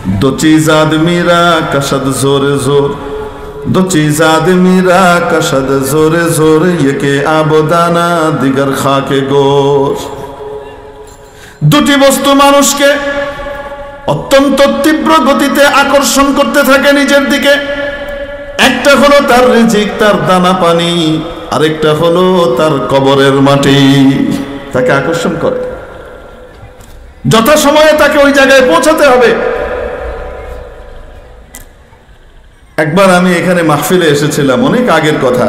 दो चीज आदमी रा कशद जोरे जोर, दो चीज आदमी रा कशद जोरे जोर, ये के आबोदाना दिगर खाके गोर। দুটি বস্তু মানুষকে অত্যন্ত তীব্র গতিতে আকর্ষণ করতে থাকে নিজের দিকে। একটা হলো তার রিজিক, তার দানা পানি, আরেকটা হলো তার কবরের মাটি। তাকে আকর্ষণ করে, যথাসময়ে তাকে ওই জায়গায় পৌঁছাতে হবে। একবার আমি এখানে মাহফিলে এসেছিলাম, অনেক আগের কথা।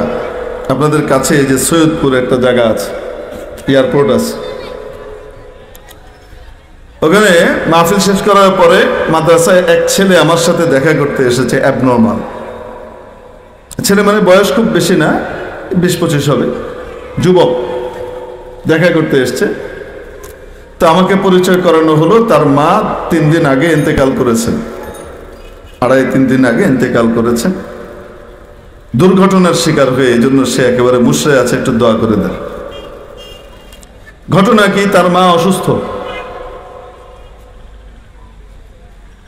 আপনাদের কাছে যে সৈয়দপুর একটা জায়গা আছে, এয়ারপোর্ট আছে, ওখানে মাহফিল শেষ করার পরে মাদ্রাসায় এক ছেলে আমার সাথে দেখা করতে এসেছে। অ্যাবনর্মাল ছেলে, মানে বয়স খুব বেশি না, 20-25 হবে, যুবক, দেখা করতে এসছে। তো আমাকে পরিচয় করানো হলো, তার মা 3 দিন আগে ইন্তেকাল করেছেন, 2.5-3 দিন আগে ইন্তেকাল করেছেন দুর্ঘটনার শিকার হয়ে। এই জন্য সে একেবারে মুশরে আছে, একটু দোয়া করে দেন। ঘটনা কি, তার মা অসুস্থ,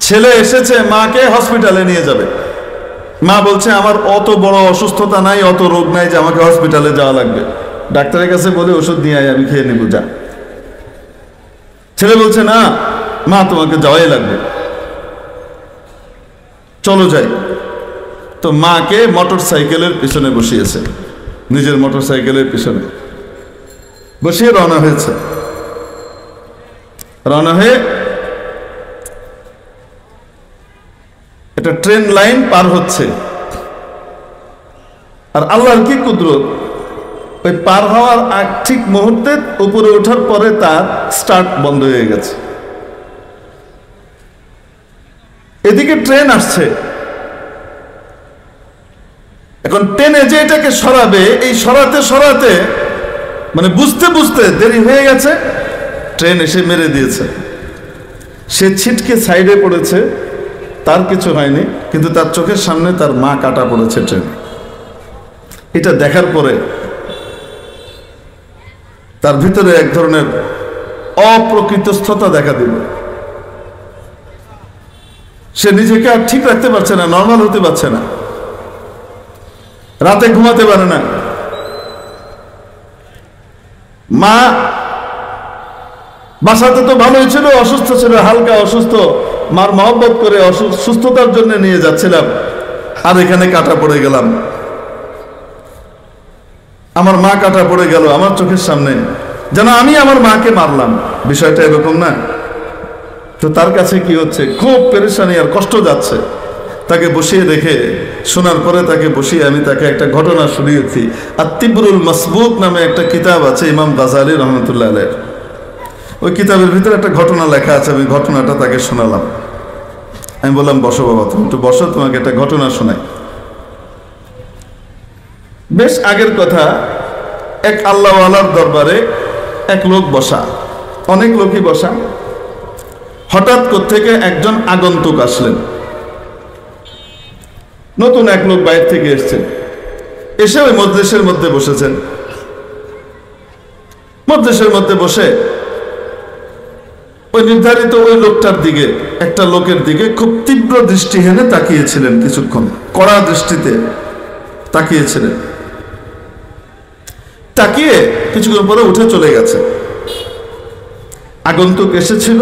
ছেলে এসেছে মাকে হসপিটালে নিয়ে যাবে। মা বলছে আমার অত বড় অসুস্থতা নাই, অত রোগ নাই যে আমাকে হসপিটালে যাওয়া লাগবে, ডাক্তারের কাছে বলে ওষুধ নিয়ে আয়, আমি খেয়ে নেব, যা। ছেলে বলছে না মা, তোমাকে যাওয়াই লাগবে, চলো যাই। তো মাকে মোটর সাইকেলের পিছনে বসিয়েছে, নিজের মোটর সাইকেলের পিছনে বসিয়ে রওনা হয়েছে। রওনা হয়ে এটা ট্রেন লাইন পার হচ্ছে। আর আল্লাহর কি কুদরত, ওই পার হওয়ার ঠিক মুহূর্তে উপরে ওঠার পরে তার স্টার্ট বন্ধ হয়ে গেছে। এদিকে ট্রেন আসছে, এখন ট্রেনে যে এটাকে সরাবে, এই সরাতে সরাতে মানে বুঝতে বুঝতে দেরি হয়ে গেছে, ট্রেন এসে মেরে দিয়েছে। সে ছিটকে সাইডে পড়েছে, তার কিছু হয়নি, কিন্তু তার চোখের সামনে তার মা কাটা পড়েছে ট্রেন। এটা দেখার পরে তার ভিতরে এক ধরনের অপ্রকৃতস্থতা দেখা দিল। সে নিজেকে আর ঠিক রাখতে পারছে না, নর্মাল হতে পারছে না, রাতে ঘুমাতে পারে না। মা বাসাতে তো ভালোই ছিল, অসুস্থ ছিল, হালকা অসুস্থ, মার মহব্বত করে সুস্থতার জন্য নিয়ে যাচ্ছিলাম, আর এখানে কাটা পড়ে গেলাম। আমার মা কাটা পড়ে গেল আমার চোখের সামনে, যেন আমি আমার মাকে মারলাম। বিষয়টা এরকম না? তো তার কাছে কি হচ্ছে, খুব পেরেশানি আর কষ্ট যাচ্ছে। তাকে বসিয়ে রেখে, শোনার পরে তাকে বসিয়ে আমি তাকে একটা ঘটনা শুনিয়েছি। আর তিবরুল মাসবুক নামে একটা কিতাব আছে ইমাম গাজালি রহমতুল্লাহ আলাইহ, ওই কিতাবের ভিতরে একটা ঘটনা লেখা আছে। আমি ঘটনাটা তাকে শোনালাম। আমি বললাম বসো বাবা, তুমি একটু বসো, তোমাকে একটা ঘটনা শোনাই। বেশ আগের কথা, এক আল্লাহওয়ালার দরবারে এক লোক বসা, অনেক লোকই বসা। হঠাৎ থেকে একজন আগন্তুক আসলেন, নতুন এক লোক বাইরে থেকে এসছেন, এসে ওই মজলিসের মধ্যে বসেছেন। মজলিসের মধ্যে বসে ওই নির্ধারিত ওই লোকটার দিকে, একটা লোকের দিকে খুব তীব্র দৃষ্টি হেনে তাকিয়েছিলেন, কিছুক্ষণ কড়া দৃষ্টিতে তাকিয়েছিলেন। তাকিয়ে কিছুক্ষণ পরে উঠে চলে গেছে। আগন্তুক এসেছিল,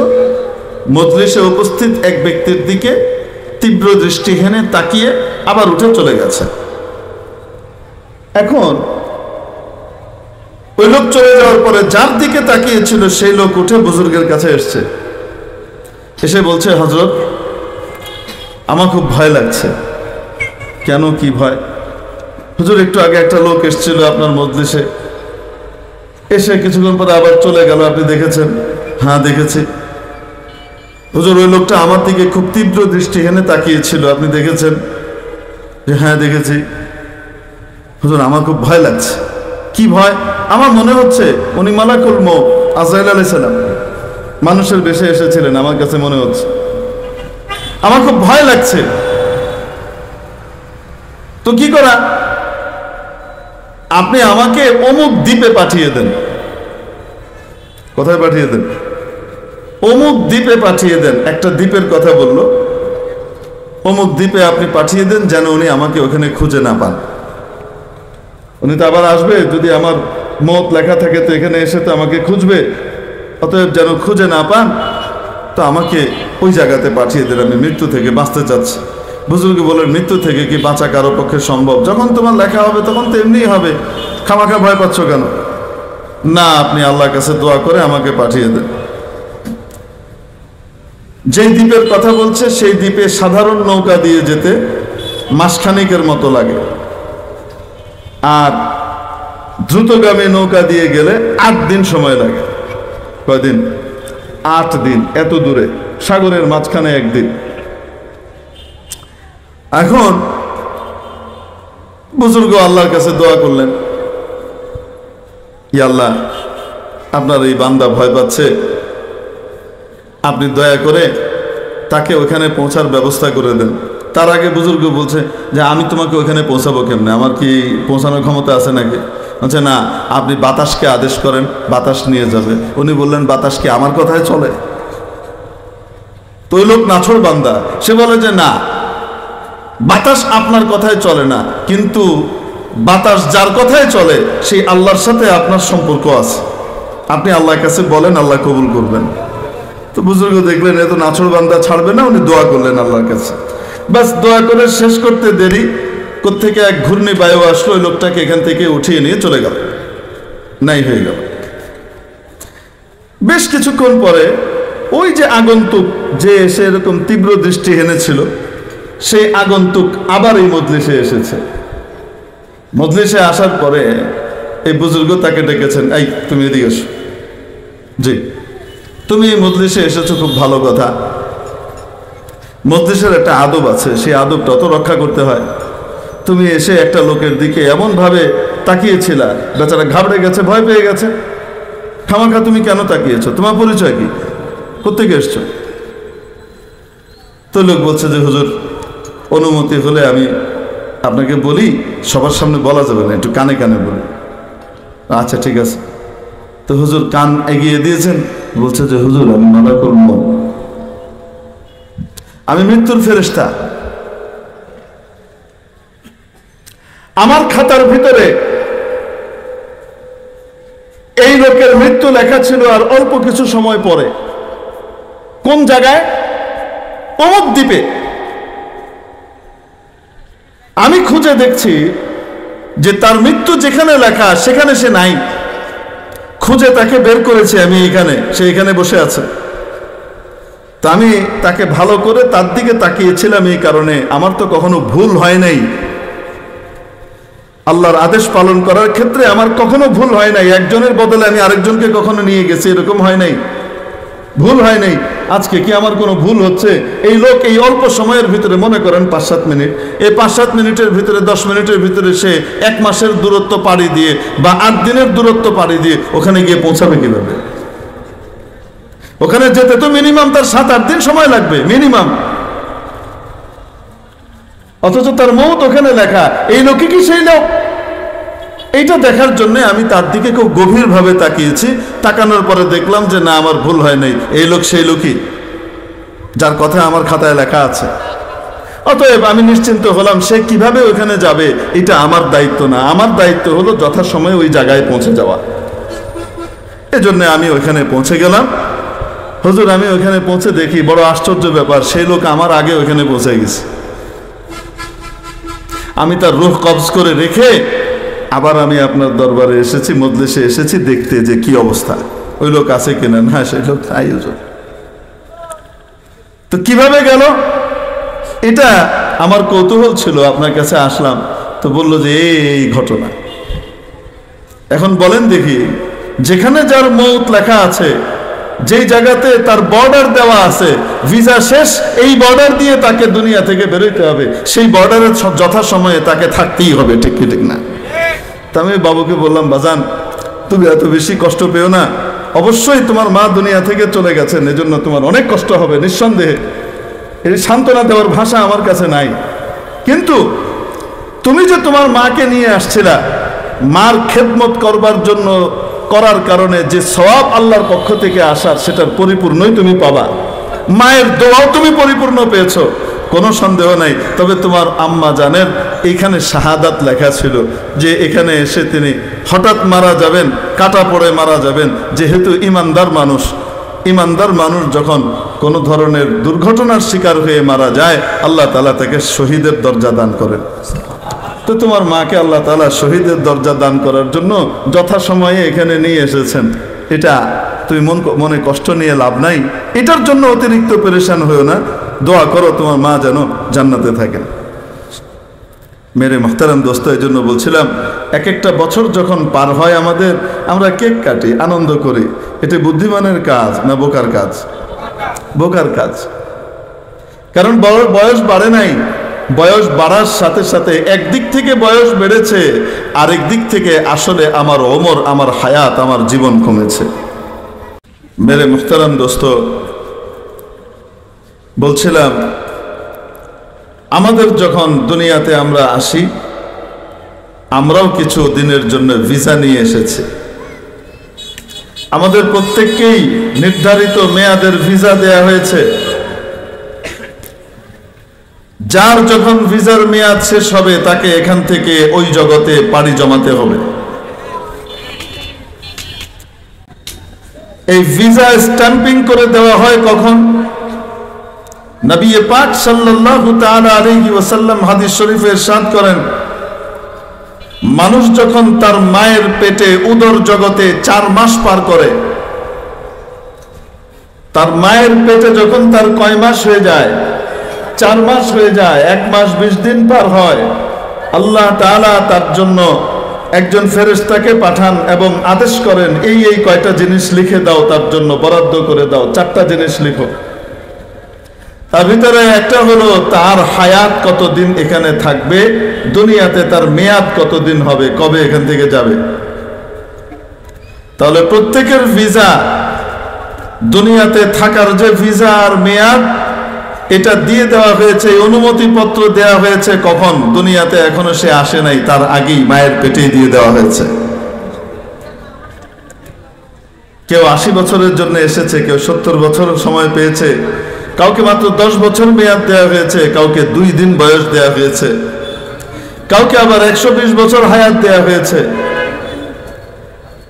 মজলিসে উপস্থিত এক ব্যক্তির দিকে তীব্র দৃষ্টি হেনে তাকিয়ে আবার উঠে চলে গেছে। এখন ওই লোক চলে যাওয়ার পরে যার দিকে তাকিয়েছিল সেই লোক উঠে বুজুর্গের কাছে এসছে, এসে বলছে হযরত, আমার খুব ভয় লাগছে। কেন, কি ভয়? হুজুর, একটু আগে একটা লোক এসেছিল আপনার মজলিসে, এসে কিছুক্ষণ পরে আবার চলে গেল, আপনি দেখেছেন? হ্যাঁ দেখেছি। হুজুর, ওই লোকটা আমার দিকে খুব তীব্র দৃষ্টি হেনে তাকিয়েছিল, আপনি দেখেছেন? যে হ্যাঁ দেখেছি। হুজুর, আমার খুব ভয় লাগছে। কি ভয়? আমার মনে হচ্ছে উনি মালাকুল মউত আজরাইল আলাইহিস সালাম মানুষের বেশে এসেছিলেন, আমার কাছে মনে হচ্ছে। আমার খুব ভয় লাগছে। তো কি করা? আপনি আমাকে অমুক দ্বীপে পাঠিয়ে দেন। কোথায় পাঠিয়ে দেন? অমুক দ্বীপে পাঠিয়ে দেন। একটা দ্বীপের কথা বললো। অমুক দ্বীপে আপনি পাঠিয়ে দেন, যেন উনি আমাকে ওখানে খুঁজে না পান। উনি তো আবার আসবে, যদি আমার মত লেখা থাকে তো এখানে এসে তো আমাকে খুঁজবে, অতএব যেন খুঁজে না পান, তো আমাকে ওই জায়গাতে পাঠিয়ে দেন, আমি মৃত্যু থেকে বাঁচতে চাচ্ছি। বুজুর্গ বলেন, মৃত্যু থেকে কি বাঁচা কারো পক্ষে সম্ভব? যখন তোমার লেখা হবে তখন তো এমনিই হবে, খামাখা ভয় পাচ্ছ কেন? না, আপনি আল্লাহর কাছে দোয়া করে আমাকে পাঠিয়ে দেন। যেই দ্বীপের কথা বলছে সেই দ্বীপে সাধারণ নৌকা দিয়ে যেতে মাসখানেকের মতো লাগে, আর দ্রুতগামী নৌকা দিয়ে গেলে 8 দিন সময় লাগে। কয়দিন? 8 দিন। এত দূরে, সাগরের মাঝখানে একদিন। এখন বুজুর্গ আল্লাহর কাছে দোয়া করলেন, ইয়া আল্লাহ, আপনার এই বান্দা ভয় পাচ্ছে, আপনি দয়া করে তাকে ওখানে পৌঁছার ব্যবস্থা করে দেন। তার আগে বুজুর্গ বলছে যে আমি তোমাকে ওখানে পৌঁছাবো কেমনে, আমার কি পৌঁছানোর ক্ষমতা আছে নাকি? বলছে না, আপনি বাতাসকে আদেশ করেন, বাতাস নিয়ে যাবে। উনি বললেন, বাতাস কি আমার কথায় চলে? তো ওই লোক নাছোড় বান্দা, সে বলে যে না, বাতাস আপনার কথায় চলে না, কিন্তু বাতাস যার কথায় চলে সেই আল্লাহর সাথে আপনার সম্পর্ক আছে, আপনি আল্লাহর কাছে বলেন, আল্লাহ কবুল করবেন। তো বুজুর্গ দেখলেন এত নাছোড় বান্দা ছাড়বে না, উনি দোয়া করলেন আল্লাহর কাছে। বাস দোয়া করে শেষ করতে দেরি, কোত্থেকে এক ঘূর্ণি বায়ু আসলো, ওই লোকটাকে এখান থেকে উঠিয়ে নিয়ে চলে গেল, নাই হয়ে গেল। বেশ কিছুক্ষণ পরে ওই যে আগন্তুক, যে এসে এরকম তীব্র দৃষ্টি এনেছিল, সেই আগন্তুক আবার এই মজলিসে এসেছে। মজলিসে আসার পরে এই বুজুর্গ তাকে ডেকেছেন, এই তুমি এদিকে এসো। জি, তুমি এই মজলিসে এসেছো, খুব ভালো কথা। মজলিসের একটা আদব আছে, সেই আদবটা তো রক্ষা করতে হয়। তুমি এসে একটা লোকের দিকে এমনভাবে তাকিয়েছিলা, বেচারা ঘাবড়ে গেছে, ভয় পেয়ে গেছে। খামাখা তুমি কেন তাকিয়েছো? তোমার পরিচয় কি? কোত্থেকে এসছো? তো লোক বলছে যে হুজুর, অনুমতি হলে আমি আপনাকে বলি, সবার সামনে বলা যাবে না, একটু কানে কানে বলি। আচ্ছা ঠিক আছে। তো হুজুর কান এগিয়ে দিয়েছেন, বলছে যে হুজুর, আমি মালাকুল মউত, আমি মৃত্যুর ফেরেশতা। আমার খাতার ভিতরে এই লোকের মৃত্যু লেখা ছিল আর অল্প কিছু সময় পরে। কোন জায়গায়? অমুক দ্বীপে। আমি খুঁজে দেখছি যে তার মৃত্যু যেখানে লেখা সেখানে সে নাই। খুঁজে তাকে বের করেছি আমি এখানে, সে এখানে বসে আছে। তা আমি তাকে ভালো করে তার দিকে তাকিয়েছিলাম, এই কারণে আমার তো কখনো ভুল হয় নাই। আল্লাহর আদেশ পালন করার ক্ষেত্রে আমার কখনো ভুল হয় নাই। একজনের বদলে আমি আরেকজনকে কখনো নিয়ে গেছি, এরকম হয় নাই, ভুল হয় নাই। আজকে কি আমার কোনো ভুল হচ্ছে? এই লোক এই অল্প সময়ের ভিতরে, মনে করেন 5-7 মিনিট, এই 5-7 মিনিটের ভিতরে, 10 মিনিটের ভিতরে সে 1 মাসের দূরত্ব পাড়ি দিয়ে বা 8 দিনের দূরত্ব পাড়ি দিয়ে ওখানে গিয়ে পৌঁছাবে কিভাবে? ওখানে যেতে তো মিনিমাম তার 7-8 দিন সময় লাগবে, মিনিমাম। অথচ তার মউত ওখানে লেখা। এই লোকই কি সেই লোক? এইটা দেখার জন্য আমি তার দিকে খুব গভীরভাবে তাকিয়েছি। তাকানোর পরে দেখলাম যে না, আমার ভুল হয় নাই, এই লোক সেই লোকই যার কথা আমার খাতায় লেখা আছে। অতএব আমি নিশ্চিন্ত হলাম, সে কিভাবে ওখানে যাবে এটা আমার দায়িত্ব না। আমার দায়িত্ব হলো যথাসময়ে ওই জায়গায় পৌঁছে যাওয়া। এজন্য আমি ওইখানে পৌঁছে গেলাম। হুজুর, আমি ওইখানে পৌঁছে দেখি বড় আশ্চর্য ব্যাপার, সেই লোক আমার আগে ওইখানে পৌঁছে গেছে। আমি তার রূহ কবজ করে রেখে আবার আমি আপনার দরবারে এসেছি, মজলিসে এসেছি দেখতে যে কি অবস্থা, ওই লোক আছে কিনা। না, সেই লোক নাই হুজুর। তো কিভাবে গেল এটা আমার কৌতূহল ছিল, আপনার কাছে আসলাম। তো বললো যে এই ঘটনা। এখন বলেন দেখি, যেখানে যার মউত লেখা আছে, যেই জায়গাতে তার বর্ডার দেওয়া আছে, ভিসা শেষ, এই বর্ডার দিয়ে তাকে দুনিয়া থেকে বেরোতে হবে, সেই বর্ডারের যথাসময়ে তাকে থাকতেই হবে, ঠিক কি ঠিক না? তা আমি বাবুকে বললাম, বাজান তুমি এত বেশি কষ্ট পেও না, অবশ্যই তোমার মা দুনিয়া থেকে চলে গেছেন, এজন্য তোমার অনেক কষ্ট হবে নিঃসন্দেহে। এই সান্ত্বনা দেওয়ার ভাষা আমার কাছে নাই, কিন্তু তুমি যে তোমার মাকে নিয়ে আসছিলা, মার খেদমত করবার জন্য, করার কারণে যে সওয়াব আল্লাহর পক্ষ থেকে আসার, সেটার পরিপূর্ণই তুমি পাবা। মায়ের দোয়াও তুমি পরিপূর্ণ পেয়েছো। কোনো সন্দেহ নাই। তবে তোমার আম্মা জানেন এখানে শাহাদাত লেখা ছিল, যে এখানে এসে তিনি হঠাৎ মারা যাবেন, কাটা পড়ে মারা যাবেন। যেহেতু ইমানদার মানুষ যখন কোনো ধরনের দুর্ঘটনার শিকার হয়ে মারা যায়, আল্লাহ তাআলা তাকে শহীদের দরজা দান করেন। তো তোমার মাকে আল্লাহ তাআলা শহীদের দরজা দান করার জন্য যথাসময়ে এখানে নিয়ে এসেছেন। এটা তুমি মনে কষ্ট নিয়ে লাভ নাই, এটার জন্য অতিরিক্ত পেরেশান হয়েও না। দোয়া করো তোমার মা যেন জান্নাতে থাকেন। মেরে মুহতারাম দোস্ত, এই জন্য বলছিলাম, এক একটা বছর যখন পার হয় আমাদের, আমরা কেক কাটি, আনন্দ করি। এটা বুদ্ধিমানের কাজ না বোকার কাজ? বোকার কাজ। কারণ বয়স বাড়ে নাই, বয়স বাড়ার সাথে সাথে একদিক থেকে বয়স বেড়েছে, আরেক দিক থেকে আসলে আমার ওমর, আমার হায়াত, আমার জীবন কমেছে। মেরে মুহতারাম দোস্ত, বলছিলাম আমাদের যখন দুনিয়াতে আমরা আসি, আমরাও কিছু দিনের জন্য ভিসা নিয়ে এসেছি। আমাদের প্রত্যেককেই নির্ধারিত মেয়াদের ভিসা দেয়া হয়েছে। যার যখন ভিসার মেয়াদ শেষ হবে তাকে এখান থেকে ওই জগতে পাড়ি জমাতে হবে। এই ভিসা স্ট্যাম্পিং করে দেওয়া হয় কখন? নবী পাক সাল্লাল্লাহু তাআলা আলাইহি ওয়াসাল্লাম হাদিস শরীফে ইরশাদ করেন, মানুষ যখন তার মায়ের পেটে উদর জগতে 4 মাস পার করে, তার মায়ের পেটে যখন তার কয় মাস হয়ে যায়? 4 মাস হয়ে যায়, 1 মাস 20 দিন পার হয়, আল্লাহ তাআলা তার জন্য একজন ফেরেশতাকে পাঠান এবং আদেশ করেন, এই কয়টা জিনিস লিখে দাও, তার জন্য বরাদ্দ করে দাও, 4টা জিনিস লিখো। তার ভিতরে একটা হলো তার হায়াত কতদিন এখানে থাকবে, দুনিয়াতে তার মেয়াদ কতদিন হবে, কবে এখান থেকে যাবে। তাহলে প্রত্যেকের ভিসা, দুনিয়াতে থাকার যে ভিসা আর মেয়াদ, এটা দিয়ে দেওয়া হয়েছে, অনুমতিপত্র দেওয়া হয়েছে কখন? দুনিয়াতে এখনো সে আসে নাই, তার আগেই মায়ের পেটেই দিয়ে দেওয়া হয়েছে। কেউ 80 বছরের জন্য এসেছে, কেউ 70 বছর সময় পেয়েছে, কাউকে মাত্র 10 বছর মেয়াদ দেওয়া হয়েছে, কাউকে 2 দিন বয়স দেওয়া হয়েছে, কাউকে আবার 120 বছর হায়াত দেওয়া হয়েছে।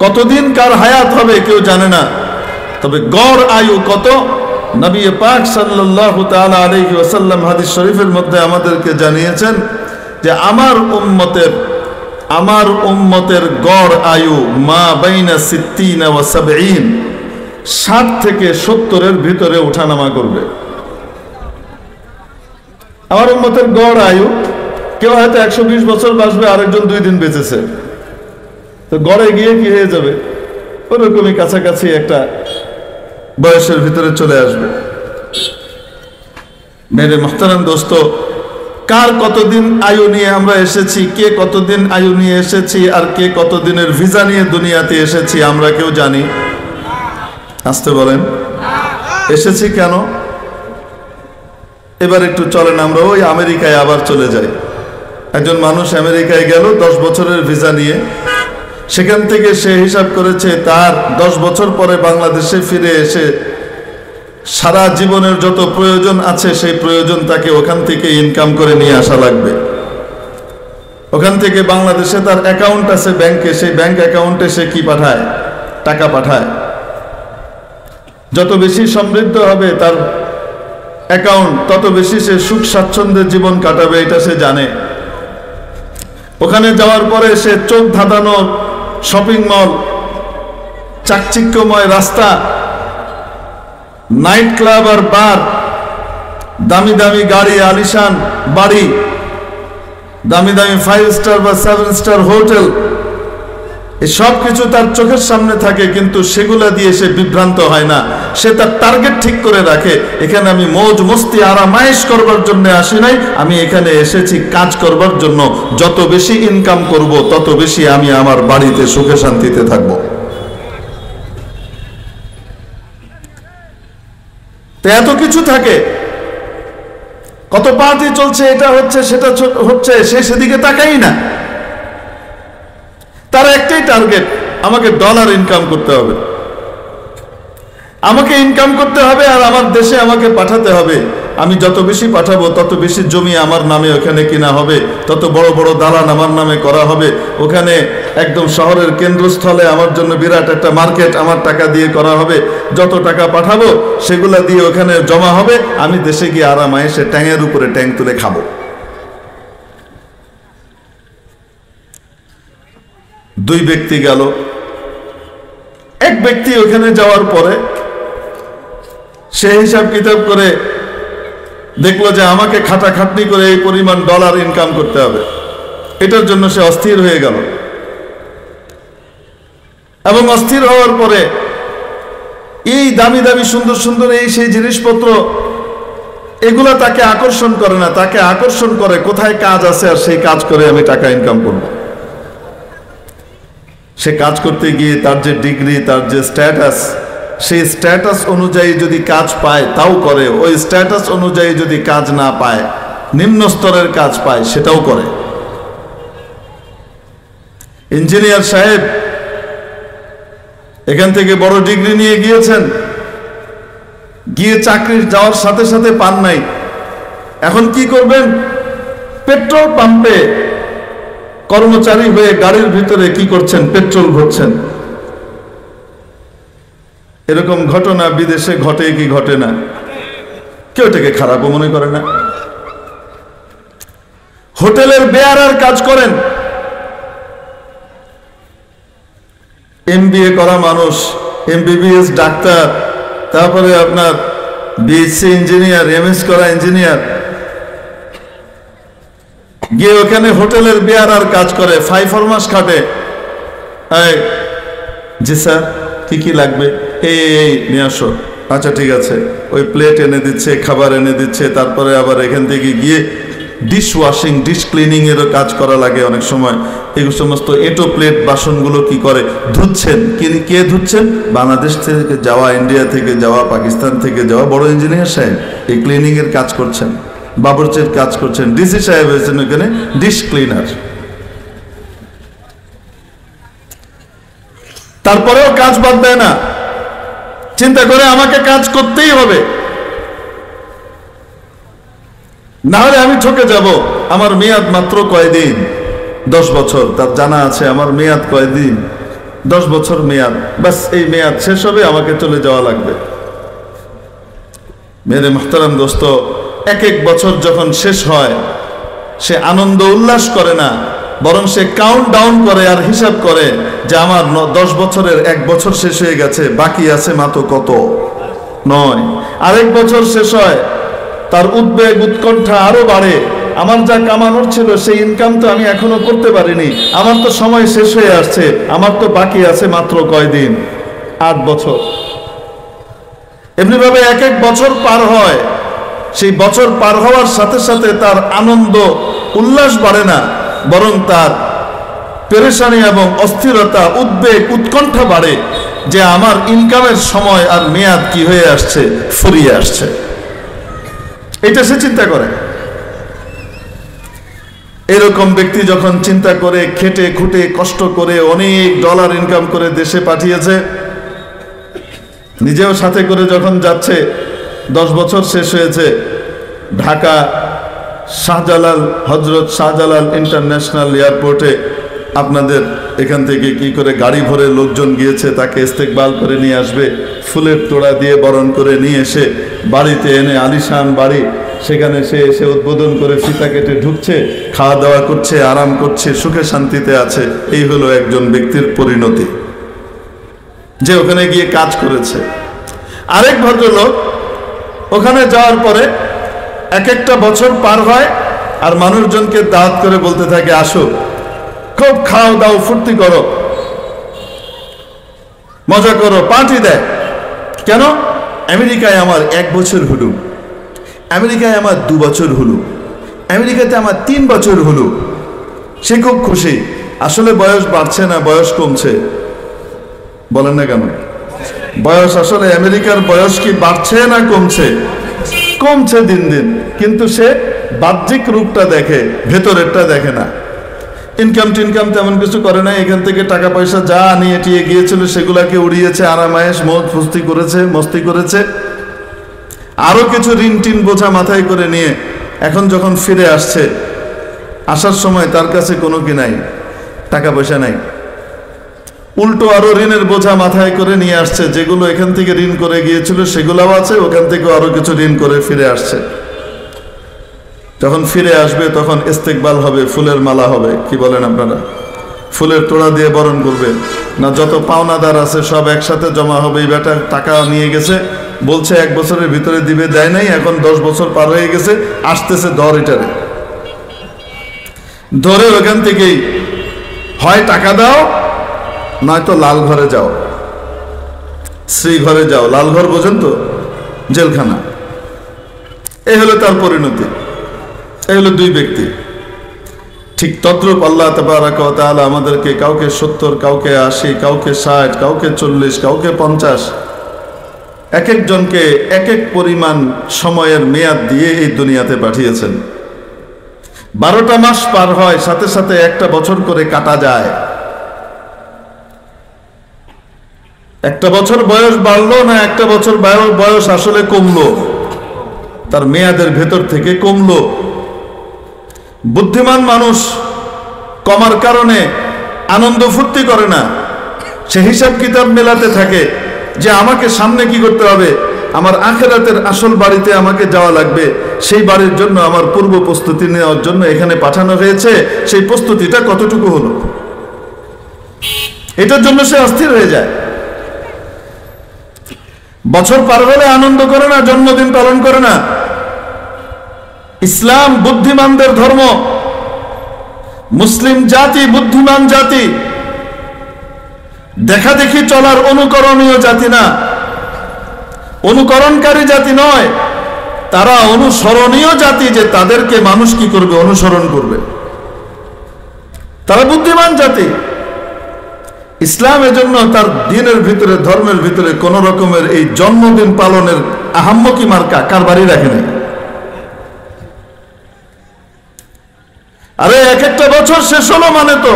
কতদিন কার হায়াত হবে কেউ জানে না, তবে গড় আয়ু কত? নবী পাক সাল্লাল্লাহু তাআলা আলাইহি ওয়াসাল্লাম হাদিস শরীফের মধ্যে আমাদেরকে জানিয়েছেন যে আমার উম্মতের গড় আয়ু মা বাইনা 60 ওয়া 70, 60 থেকে 70-এর ভিতরে ওঠানামা করবে। আমার উম্মতের গড় আয়ু, কেউ হয়তো 120 বছর বাঁচবে, আরেকজন 2 দিন বেঁচেছে, তো গড়ে গিয়ে কি হয়ে যাবে? ওরকমই কাছাকাছি একটা বয়সের ভিতরে চলে আসবে। মেরে মুহতারাম দোস্ত, কার কতদিন আয়ু নিয়ে আমরা এসেছি, কে কতদিন আয়ু নিয়ে এসেছি, আর কে কতদিনের ভিসা নিয়ে দুনিয়াতে এসেছি আমরা কেউ জানি? আসতে বলেন, এসেছি কেন? এবার একটু চলেন আমরা ওই আমেরিকায় আবার চলে যাই। একজন মানুষ আমেরিকায় গেল 10 বছরের ভিসা নিয়ে, সেখান থেকে সে হিসাব করেছে তার 10 বছর পরে বাংলাদেশে ফিরে এসে সারা জীবনের যত প্রয়োজন আছে সেই প্রয়োজন তাকে ওখান থেকে ইনকাম করে নিয়ে আসা লাগবে। ওখান থেকে বাংলাদেশে তার অ্যাকাউন্ট আছে ব্যাংকে, সেই ব্যাংক অ্যাকাউন্টে সে কি পাঠায়? টাকা পাঠায়। যত বেশি সমৃদ্ধ হবে তার অ্যাকাউন্ট, তত বেশি সে সুখ স্বাচ্ছন্দ্যের জীবন কাটাবে, এটা সে জানে। ওখানে যাওয়ার পরে সে চোখ ধাঁধানো শপিং মল, চাকচিক্যময় রাস্তা, নাইট ক্লাব আর বার, দামি দামি গাড়ি, আলিশান বাড়ি, দামি দামি 5 স্টার বা 7 স্টার হোটেল, এই সব কিছু তার চোখের সামনে থাকে, কিন্তু সেগুলা দিয়ে সে বিভ্রান্ত হয় না। সে তার টার্গেট ঠিক করে রাখে, এখানে আমি মৌজ মস্তি আরামায়েশ করবার জন্য আসি নাই, আমি এখানে এসেছি কাজ করবার জন্য। যত বেশি ইনকাম করব তত বেশি আমি আমার বাড়িতে সুখে শান্তিতে থাকব। তো এত কিছু থাকে, কত পার্টি চলছে, এটা হচ্ছে সেটা হচ্ছে, সে সেদিকে তাকাই না। তার একটাই টার্গেট, আমাকে ডলার ইনকাম করতে হবে, আমাকে ইনকাম করতে হবে, আর আমার দেশে আমাকে পাঠাতে হবে। আমি যত বেশি পাঠাবো তত বেশি জমি আমার নামে ওখানে কিনা হবে, তত বড় বড় দালান আমার নামে করা হবে, ওখানে একদম শহরের কেন্দ্রস্থলে আমার জন্য বিরাট একটা মার্কেট আমার টাকা দিয়ে করা হবে, যত টাকা পাঠাবো সেগুলা দিয়ে ওখানে জমা হবে, আমি দেশে গিয়ে আরাম আয়েসে ট্যাঙের উপরে ট্যাং তুলে খাবো। দুই ব্যক্তি গেল। এক ব্যক্তি ওখানে যাওয়ার পরে সে হিসাব কিতাব করে দেখলো যে আমাকে খাটাখাটনি করে এই পরিমাণ ডলার ইনকাম করতে হবে, এটার জন্য সে অস্থির হয়ে গেল। এবং অস্থির হওয়ার পরে এই দামি দামি সুন্দর সুন্দর এই সেই জিনিসপত্র এগুলা তাকে আকর্ষণ করে না, তাকে আকর্ষণ করে কোথায় কাজ আছে আর সেই কাজ করে আমি টাকা ইনকাম করব। সে কাজ করতে গিয়ে তার যে ডিগ্রি, তার যে স্ট্যাটাস, সেই স্ট্যাটাস অনুযায়ী যদি কাজ পায় তাও করে, ওই স্ট্যাটাস অনুযায়ী যদি কাজ না পায়, নিম্ন স্তরের কাজ পায় সেটাও করে। ইঞ্জিনিয়ার সাহেব এখান থেকে বড় ডিগ্রি নিয়ে গিয়েছেন, গিয়ে চাকরি যাওয়ার সাথে সাথে পান নাই। এখন কি করবেন? পেট্রোল পাম্পে কর্মচারী হয়ে গাড়ির ভিতরে কি করছেন? পেট্রোল ভরছেন। এরকম ঘটনা বিদেশে ঘটে কি ঘটে না? কেউ এটাকে খারাপও মনে করে না। হোটেলের বেয়ারার কাজ করেন, এমবিএ করা মানুষ, এমবিবিএস ডাক্তার, তারপরে আপনার বিএসসি ইঞ্জিনিয়ার, এমএস করা ইঞ্জিনিয়ার, গিয়ে ওখানে হোটেলের বেয়ারার কাজ করে, 5 মাস খাটে। জি স্যার, কি কি লাগবে? এই নিয়ে আসো। আচ্ছা ঠিক আছে, ওই প্লেট এনে দিচ্ছে, খাবার এনে দিচ্ছে, তারপরে আবার এখান থেকে গিয়ে ডিশ ওয়াশিং, ডিশ ক্লিনিং এরও কাজ করা লাগে অনেক সময়। এই সমস্ত এটো প্লেট বাসনগুলো কি করে? ধুচ্ছেন। কে ধুচ্ছেন? বাংলাদেশ থেকে যাওয়া, ইন্ডিয়া থেকে যাওয়া, পাকিস্তান থেকে যাওয়া বড় ইঞ্জিনিয়ার সাহেব এই ক্লিনিং এর কাজ করছেন, বাবুর্চির কাজ করছেন। ডিসি সাহেব হয়েছেন ওখানে ডিশ ক্লিনার। তারপরেও কাজ বাদ দেয় না, চিন্তা করে আমাকে কাজ করতেই হবে, না হলে আমি ঠকে যাব। আমার মেয়াদ মাত্র কয়দিন? 10 বছর। তার জানা আছে আমার মেয়াদ কয়দিন? 10 বছর মেয়াদ। বাস এই মেয়াদ শেষ হবে, আমাকে চলে যাওয়া লাগবে। মেরে মুহতারাম দোস্ত, এক এক বছর যখন শেষ হয় সে আনন্দ উল্লাস করে না, বরং সে কাউন্ট ডাউন করে আর হিসাব করে যে আমার 10 বছরের 1 বছর শেষ হয়ে গেছে, বাকি আছে মাত্র কত? 9। আরেক বছর শেষ হয়, তার উদ্বেগ উৎকণ্ঠা আরো বাড়ে। আমার যা কামানোর ছিল সেই ইনকাম তো আমি এখনো করতে পারিনি, আমার তো সময় শেষ হয়ে আসছে, আমার তো বাকি আছে মাত্র কয়দিন? 8 বছর। এমনিভাবে এক এক বছর পার হয়, সেই বছর পার হওয়ার সাথে সাথে তার আনন্দ উল্লাস বাড়ে না, বরং তার পেরেশানি এবং অস্থিরতা, উদ্বেগ উৎকণ্ঠা বাড়ে যে আমার ইনকামের সময় আর মেয়াদ কি হয়ে আসছে? ফুরিয়ে আসছে। এটা সে চিন্তা করে। এরকম ব্যক্তি যখন চিন্তা করে, খেটে খুঁটে কষ্ট করে অনেক ডলার ইনকাম করে দেশে পাঠিয়েছে, নিজেও সাথে করে যখন যাচ্ছে, 10 বছর শেষ হয়েছে, ঢাকা শাহজালাল, হজরত শাহজালাল ইন্টারন্যাশনাল এয়ারপোর্টে আপনাদের এখান থেকে কি করে গাড়ি ভরে লোকজন গিয়েছে, তাকে ইস্তেকবাল করে নিয়ে আসবে, ফুলের তোড়া দিয়ে বরণ করে নিয়ে এসে বাড়িতে এনে, আলিশান বাড়ি, সেখানে সে এসে উদ্বোধন করে ফিতা কেটে ঢুকছে, খাওয়া দাওয়া করছে, আরাম করছে, সুখে শান্তিতে আছে। এই হলো একজন ব্যক্তির পরিণতি, যে ওখানে গিয়ে কাজ করেছে। আরেক ভদ্রলোক ওখানে যাওয়ার পরে এক একটা বছর পার হয় আর মানুষজনকে দাওয়াত করে বলতে থাকে, আসো, খুব খাও দাও, ফুর্তি করো, মজা করো, পার্টি দেয়। কেন? আমেরিকায় আমার 1 বছর হলো, আমেরিকায় আমার 2 বছর হলো, আমেরিকাতে আমার 3 বছর হলো। সে খুব খুশি। আসলে বয়স বাড়ছে না, বয়স কমছে। বলেন না কেন? বয়স আসলে আমেরিকার বয়স কি বাড়ছে না কমছে? কমছে দিন দিন, কিন্তু সে বাহ্যিক রূপটা দেখে, ভেতরেরটা দেখে না। ইনকাম টিনকাম তেমন কিছু করে না, এখান থেকে টাকা পয়সা যা নিয়ে টিয়ে গিয়েছিল সেগুলাকে উড়িয়েছে, আরামায়েশ মদ ফুস্তি করেছে, মস্তি করেছে। আরো কিছু ঋণ টিন বোঝা মাথায় করে নিয়ে এখন যখন ফিরে আসছে, আসার সময় তার কাছে কোনো কি নাই, টাকা পয়সা নাই, উল্টো আরো ঋণের বোঝা মাথায় করে নিয়ে আসছে। যেগুলো এখান থেকে ঋণ করে গিয়েছিল সেগুলোও আছে, ওখান থেকে আরো কিছু ঋণ করে ফিরে আসছে। যখন ফিরে আসবে তখন ইস্তেকবাল হবে, ফুলের মালা হবে, কি বলেন আপনারা? ফুলের তোড়া দিয়ে বরণ করবে না, যত পাওনাদার আছে সব একসাথে জমা হবে। এই বেটা টাকা নিয়ে গেছে, বলছে 1 বছরের ভিতরে দিবে, দেয় নাই, এখন 10 বছর পার হয়ে গেছে, আসতেছে ধর এটারে, ধরে ওখান থেকেই হয় টাকা দাও, নয়তো লাল ঘরে যাও, শ্রী ঘরে যাও। লাল ঘর বোঝেন তো? জেলখানা। এই হলো তার পরিণতি। এই হলো 2 ব্যক্তি। ঠিক তদ্রূপ আল্লাহ তাবারাকা ওয়া তাআলা আমাদেরকে কাউকে 70, কাউকে 80, কাউকে 60, কাউকে 40, কাউকে 50, এক একজনকে এক এক পরিমাণ সময়ের মেয়াদ দিয়ে এই দুনিয়াতে পাঠিয়েছেন। 12টা মাস পার হয়, সাথে সাথে 1টা বছর করে কাটা যায়। 1টা বছর বয়স বাড়লো না 1টা বছর বয়স আসলে কমলো, তার মেয়াদের ভেতর থেকে কমলো। বুদ্ধিমান মানুষ কমার কারণে আনন্দ ফুর্তি করে না, সে হিসাব কিতাব মেলাতে থাকে যে আমাকে সামনে কি করতে হবে, আমার আখিরাতের আসল বাড়িতে আমাকে যাওয়া লাগবে, সেই বাড়ির জন্য আমার পূর্ব প্রস্তুতি নেওয়ার জন্য এখানে পাঠানো হয়েছে, সেই প্রস্তুতিটা কতটুকু হলো, এটার জন্য সে অস্থির হয়ে যায়। বছর পার হলে আনন্দ করে না, জন্মদিন পালন করে না। ইসলাম বুদ্ধিমানদের ধর্ম, মুসলিম জাতি বুদ্ধিমান জাতি, দেখা দেখি চলার অনুকরণীয় জাতি না, অনুকরণকারী জাতি নয়, তারা অনুসরণীয় জাতি, যে তাদেরকে মানুষ কি করবে, অনুসরণ করবে। তারা বুদ্ধিমান জাতি। ইসলাম এজন্য তার দ্বীনের ভিতরে, ধর্মের ভিতরে কোন রকমের এই জন্মদিন পালনের আহাম্মকি মার্কা কারবারই রাখে নাই। আরে 1একটা বছর শেষ হলো মানে তো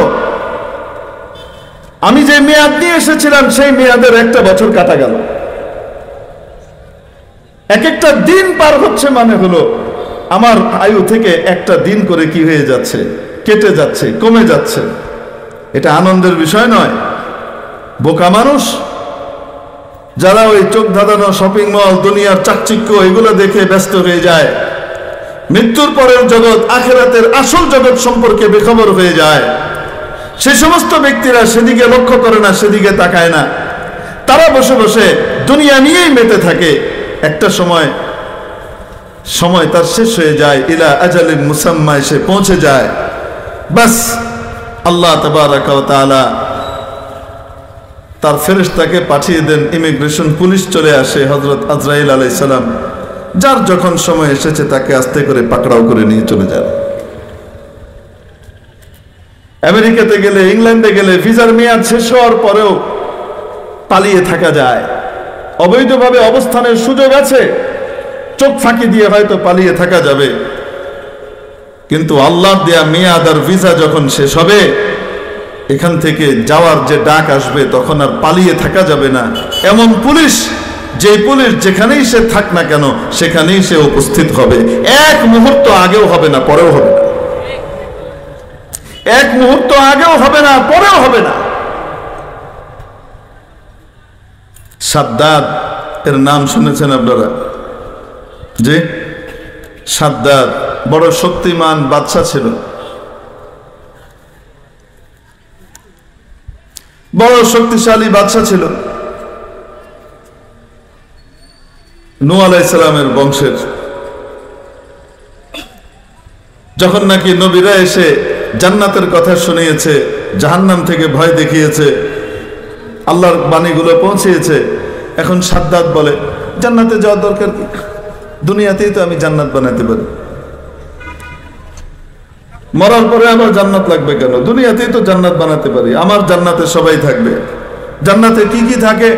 আমি যে মেয়াদ নিয়ে এসেছিলাম সেই মেয়াদের 1টা বছর কাটা গেল। একটা দিন পার হচ্ছে মানে হলো আমার আয়ু থেকে 1টা দিন করে কি হয়ে যাচ্ছে, কেটে যাচ্ছে, কমে যাচ্ছে। এটা আনন্দের বিষয় নয়। বোকা মানুষ যারা ওই চোখ ধাঁধানো শপিং মল, দুনিয়ার চাকচিক্য এগুলো দেখে ব্যস্ত হয়ে যায়, মৃত্যুর পরের জগৎ, আখিরাতের আসল জগৎ সম্পর্কে বেখবর হয়ে যায়, সে সমস্ত ব্যক্তিরা সেদিকে লক্ষ্য করে না, সেদিকে তাকায় না। তারা বসে বসে দুনিয়া নিয়েই মেতে থাকে। একটা সময় তার শেষ হয়ে যায়, ইলা আজালিন মুসাম্মা এসে পৌঁছে যায়, বাস আল্লাহ তাবারাকা ওয়া তাআলা তার ফেরেশতাকে পাঠিয়ে দেন, ইমিগ্রেশন পুলিশ চলে আসে, হযরত আজরাইল আলাইহিস সালাম, যার যখন সময় এসেছে তাকে আস্তে করে পাকড়াও করে নিয়ে চলে যান। আমেরিকাতে গেলে, ইংল্যান্ডে গেলে ভিসার মেয়াদ শেষ হওয়ার পরেও পালিয়ে থাকা যায়। অবৈধভাবে অবস্থানের সুযোগ আছে, চোখ ফাঁকি দিয়ে হয়তো পালিয়ে থাকা যাবে, কিন্তু আল্লাহর দেয়া মেয়াদ আর ভিসা যখন শেষ হবে, এখান থেকে যাওয়ার যে ডাক আসবে, তখন আর পালিয়ে থাকা যাবে না। এমন পুলিশ, যে পুলিশ যেখানেই সে থাক না কেন সেখানেই সে উপস্থিত হবে। 1 মুহূর্ত আগেও হবে না, পরেও হবে না। 1 মুহূর্ত আগেও হবে না, পরেও হবে না। সাদ্দাদ এর নাম শুনেছেন আপনারা? যে সাদ্দাদ বড় শক্তিমান বাদশা ছিল, বড় শক্তিশালী বাদশা ছিল। নূহ আলাইহিস সালামের বংশের। যখন নাকি নবীরা এসে জান্নাতের কথা শুনিয়েছে, জাহান্নাম থেকে ভয় দেখিয়েছে, আল্লাহর বাণীগুলো পৌঁছেছে, এখন সাদ্দাত বলে জান্নাতে যাওয়ার দরকার কি, দুনিয়াতেই তো আমি জান্নাত বানাতে পারি, মরার পরে আমার জান্নাত লাগবে কেন, দুনিয়াতেই তো জান্নাত বানাতে পারি, আমার জান্নাতে সবাই থাকবে। জান্নাতে কি কি থাকে,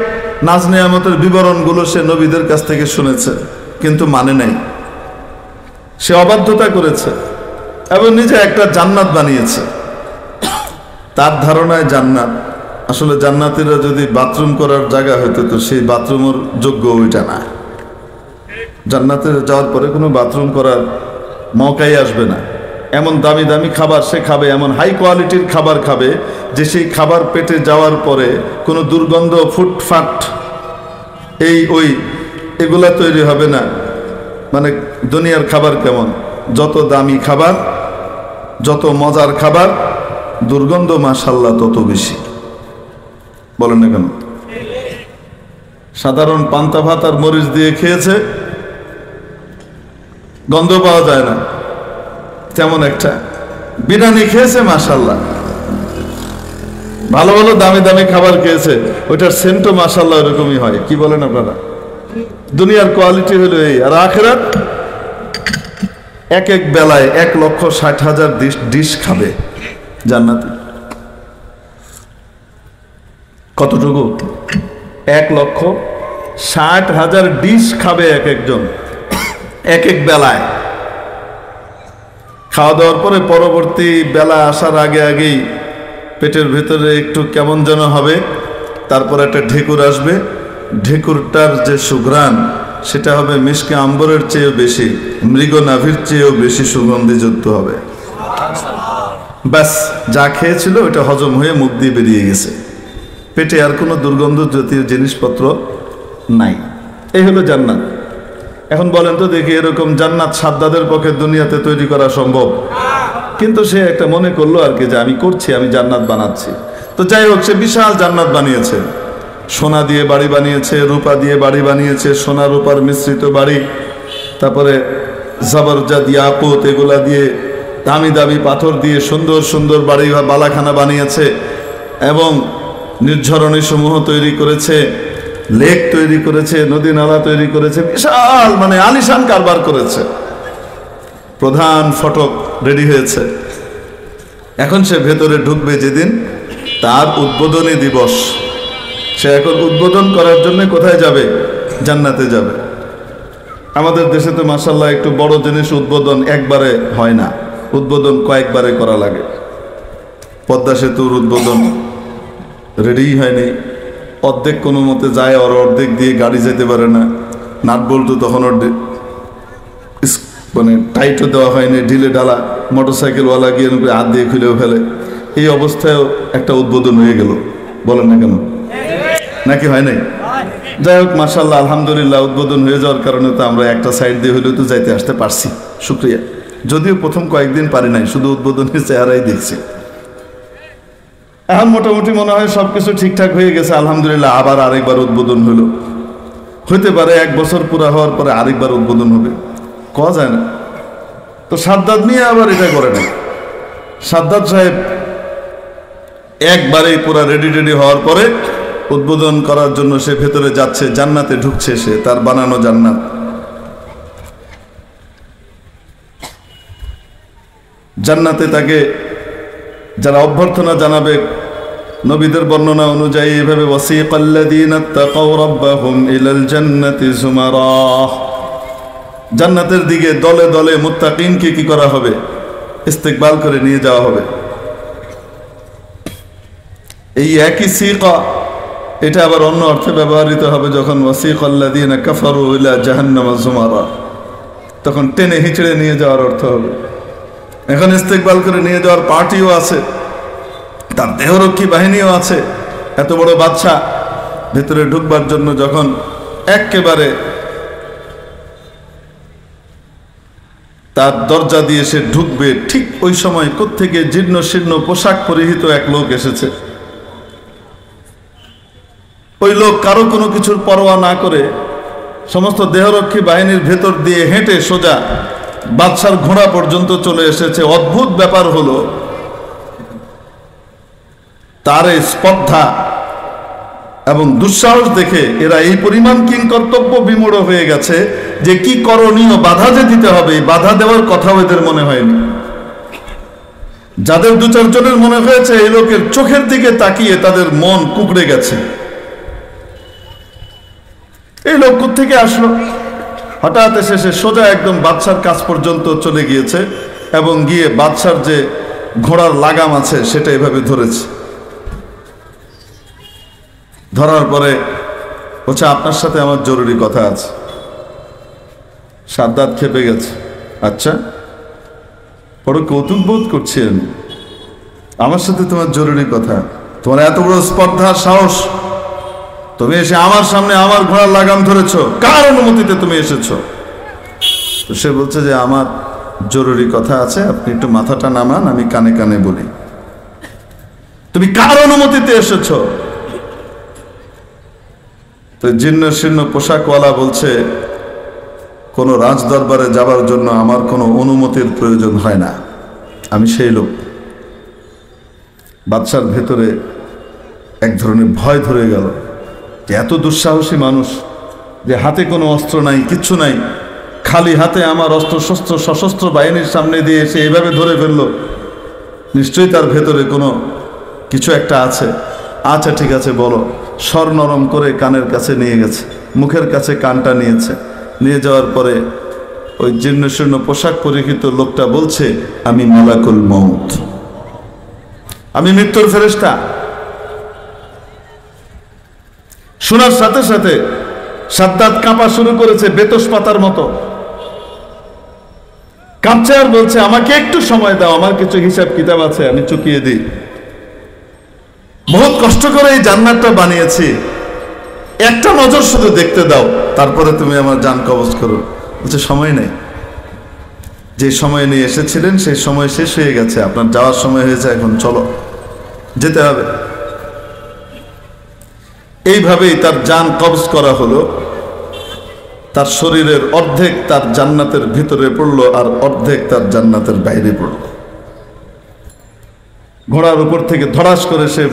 নাজ নেয়ামতের বিবরণগুলো সে নবীদের কাছ থেকে শুনেছে, কিন্তু মানে নাই, সে অবাধ্যতা করেছে এবং নিজে একটা জান্নাত বানিয়েছে। তার ধারণায় জান্নাত, আসলে জান্নাতীরা যদি বাথরুম করার জায়গা হইতো তো সেই বাথরুমের যোগ্য ওইটা না। জান্নাতে যাওয়ার পরে কোনো বাথরুম করার মৌকাই আসবে না। এমন দামি দামি খাবার সে খাবে, এমন হাই কোয়ালিটির খাবার খাবে যে সেই খাবার পেটে যাওয়ার পরে কোনো দুর্গন্ধ, ফুটফাট, এগুলা তৈরি হবে না। মানে দুনিয়ার খাবার কেমন, যত দামি খাবার, যত মজার খাবার, দুর্গন্ধ মাশাআল্লাহ তত বেশি। বলেন না কেন? সাধারণ পান্তা ভাত আর মরিচ দিয়ে খেয়েছে, গন্ধ পাওয়া যায় না তেমন একটা। বিরিয়ানি খেয়েছে মাশাআল্লাহ, ভালো ভালো দামি দামি খাবার খেয়েছে, ওইটার সেন্টও মাশাআল্লাহ এরকমই হয়। কি বলেন আপনারা? দুনিয়ার কোয়ালিটি হলো এই। আর আখিরাত এক এক বেলায় 1,60,000 ডিশ খাবে জান্নাতি। কতটুকু? 1,60,000 ডিশ খাবে এক একজন এক এক বেলায়। খাওয়া দাওয়ার পরে পরবর্তী বেলা আসার আগে আগেই পেটের ভেতরে একটু কেমন যেন হবে, তারপর একটা ঢেকুর আসবে। ঢেকুরটার যে সুঘ্রাণ সেটা হবে মিশকে আম্বরের চেয়েও বেশি, মৃগ নাভির চেয়েও বেশি সুগন্ধিযুক্ত হবে। ব্যাস, যা খেয়েছিল ওটা হজম হয়ে মুখ দিয়ে বেরিয়ে গেছে, পেটে আর কোনো দুর্গন্ধ জাতীয় জিনিসপত্র নাই। এই হলো জান্নাত। এখন বলেন তো দেখি, এরকম জান্নাত সাদ্দাদের পক্ষে দুনিয়াতে তৈরি করা সম্ভব? কিন্তু সে একটা মনে করলো আর কি, যে আমি করছি, আমি জান্নাত বানাচ্ছি। তো যাই হোক, সে বিশাল জান্নাত বানিয়েছে। সোনা দিয়ে বাড়ি বানিয়েছে, রূপা দিয়ে বাড়ি বানিয়েছে, সোনা রূপার মিশ্রিত বাড়ি, তারপরে জবরজাত ইয়াকুত এগুলা দিয়ে, দামি দামি পাথর দিয়ে সুন্দর সুন্দর বাড়ি বালাখানা বানিয়েছে, এবং নির্ঝরণী সমূহ তৈরি করেছে, লেক তৈরি করেছে, নদী নালা তৈরি করেছে, বিশাল মানে আলিশান কারবার করেছে। প্রধান ফটক রেডি হয়েছে। এখন সে ভেতরে ঢুকবে যেদিন তার উদ্বোধনী দিবস। সে এখন উদ্বোধন করার জন্য কোথায় যাবে? জান্নাতে যাবে। আমাদের দেশে তো মাশাআল্লাহ একটু বড় জিনিস উদ্বোধন একবারে হয় না, উদ্বোধন কয়েকবারে করা লাগে। পদ্মা সেতুর উদ্বোধন রেডিই হয়নি, অর্ধেক কোনো মতে যায়, আর অর্ধেক দিয়ে গাড়ি যেতে পারে না। নাট বল্টু তখন মানে টাইটও দেওয়া হয়নি, ঢিলে ঢালা, মোটরসাইকেলওয়ালা গিয়ে হাত দিয়ে খুলেও ফেলে। এই অবস্থায়ও একটা উদ্বোধন হয়ে গেল। বলেন না কেন? নাকি হয় নাই? যাই হোক, মাশাআল্লাহ আলহামদুলিল্লাহ, উদ্বোধন হয়ে যাওয়ার কারণে তো আমরা একটা সাইড দিয়ে হলেও তো যাইতে আসতে পারছি, শুক্রিয়া। যদিও প্রথম কয়েকদিন পারি নাই, শুধু উদ্বোধনের চেহারাই দেখছি। এখন মোটামুটি মনে হয় সবকিছু ঠিকঠাক হয়ে গেছে, আলহামদুলিল্লাহ। আবার আরেকবার উদ্বোধন হলো, হইতে পারে 1 বছর পুরা হওয়ার পরে আরেকবার উদ্বোধন হবে, কওয়া যায় না। তো সাদ্দাত নিয়ে আবার এটা করে না। সাদ্দাত সাহেব একবারেই পুরা রেডি হওয়ার পরে উদ্বোধন করার জন্য সে ভেতরে যাচ্ছে, জান্নাতে ঢুকছে, সে তার বানানো জান্নাত। জান্নাতে তাকে যারা অভ্যর্থনা জানাবে, নবীদের বর্ণনা অনুযায়ী এভাবে, ওয়াসিকাল্লাযীনা তাকাউ রাব্বাহুম ইলাল জান্নাতি যুমারা, জান্নাতের দিকে দলে দলে মুত্তাকিনকে কি করা হবে? ইস্তেকবাল করে নিয়ে যাওয়া হবে। এই একই সিকা, এটা আবার অন্য অর্থে ব্যবহৃত হবে যখন ওয়াসিকাল্লাযীনা কাফারু ইলা জাহান্নামা যুমারা, তখন টেনে হিঁচড়ে নিয়ে যাওয়ার অর্থ হবে। এখন ইস্তেকবাল করে নিয়ে যাওয়ার পার্টিও আছে, তার দেহরক্ষী বাহিনীও আছে। এত বড় বাদশা ভেতরে ঢুকবার জন্য যখন একেবারে তার দরজা দিয়ে সে ঢুকবে, ঠিক ওই সময় কোত্থেকে জীর্ণ শীর্ণ পোশাক পরিহিত এক লোক এসেছে। ওই লোক কারো কোনো কিছুর পরোয়া না করে সমস্ত দেহরক্ষী বাহিনীর ভেতর দিয়ে হেঁটে সোজা বাদশার ঘোড়া পর্যন্ত চলে এসেছে। অদ্ভুত ব্যাপার হলো, তার এই স্পর্ধা এবং দুঃসাহস দেখে এরা এই পরিমাণ কিংকর্তব্য বিমূঢ় হয়ে গেছে যে কি করণীয়, বাধা যে দিতে হবে, বাধা দেওয়ার কথাও এদের মনে হয়নি। যাদের 2-4 জনের মনে হয়েছে, এই লোকের চোখের দিকে তাকিয়ে তাদের মন কুঁকড়ে গেছে। এই লোক থেকে আসলো, হঠাৎ এসে সে সোজা একদম বাদশার কাছ পর্যন্ত চলে গিয়েছে এবং গিয়ে বাদশার যে ঘোড়ার লাগাম আছে সেটা এভাবে ধরেছে। ধরার পরে বলছে, আপনার সাথে আমার জরুরি কথা আছে। সাদ্দাত খেপে গেছে। আচ্ছা, বড় কৌতুক বোধ করছি আমি, আমার সাথে তোমার জরুরি কথা, তোমার এত বড় স্পর্ধার সাহস, তুমি এসে আমার সামনে আমার ঘোড়ার লাগাম ধরেছ, কার অনুমতিতে তুমি এসেছো? তো সে বলছে যে আমার জরুরি কথা আছে, আপনি একটু মাথাটা নামান, আমি কানে কানে বলি। তুমি কার অনুমতিতে এসেছো? তো জীর্ণ শীর্ণ পোশাকওয়ালা বলছে, কোনো রাজ দরবারে যাবার জন্য আমার কোনো অনুমতির প্রয়োজন হয় না, আমি সেই লোক। বাদশার ভেতরে এক ধরনের ভয় ধরে গেল যে এত দুঃসাহসী মানুষ, যে হাতে কোনো অস্ত্র নাই, কিচ্ছু নাই, খালি হাতে আমার অস্ত্র শস্ত্র সশস্ত্র বাহিনীর সামনে দিয়ে এসে এইভাবে ধরে ফেললো, নিশ্চয়ই তার ভেতরে কোনো কিছু একটা আছে। আচ্ছা ঠিক আছে বলো। স্বর নরম করে কানের কাছে নিয়ে গেছে, মুখের কাছে কানটা নিয়েছে। নিয়ে যাওয়ার পরে ওই জীর্ণ শীর্ণ পোশাক পরিহিত লোকটা বলছে, আমি মালাকুল মউত, আমি মৃত্যুর ফেরেশতা। শোনার সাথে সাথে সাদ্দাত কাঁপা শুরু করেছে বেতস পাতার মতো, কাঁপছে আর বলছে, আমাকে একটু সময় দাও, আমার কিছু হিসাব কিতাব আছে, আমি চুকিয়ে দিই। বহুত কষ্ট করে এই জান্নাতটা বানিয়েছি, একটা নজর শুধু দেখতে দাও, তারপরে তুমি আমার জান কবজ করো। বলছে সময় নেই, যে সময় নিয়ে এসেছিলেন সেই সময় শেষ হয়ে গেছে, আপনার যাওয়ার সময় হয়েছে, এখন চলো, যেতে হবে। এইভাবেই তার জান কবজ করা হলো। তার শরীরের অর্ধেক তার জান্নাতের ভিতরে পড়লো, আর অর্ধেক তার জান্নাতের বাইরে পড়লো। ঘোড়ার উপর থেকে ধড়াস করে সে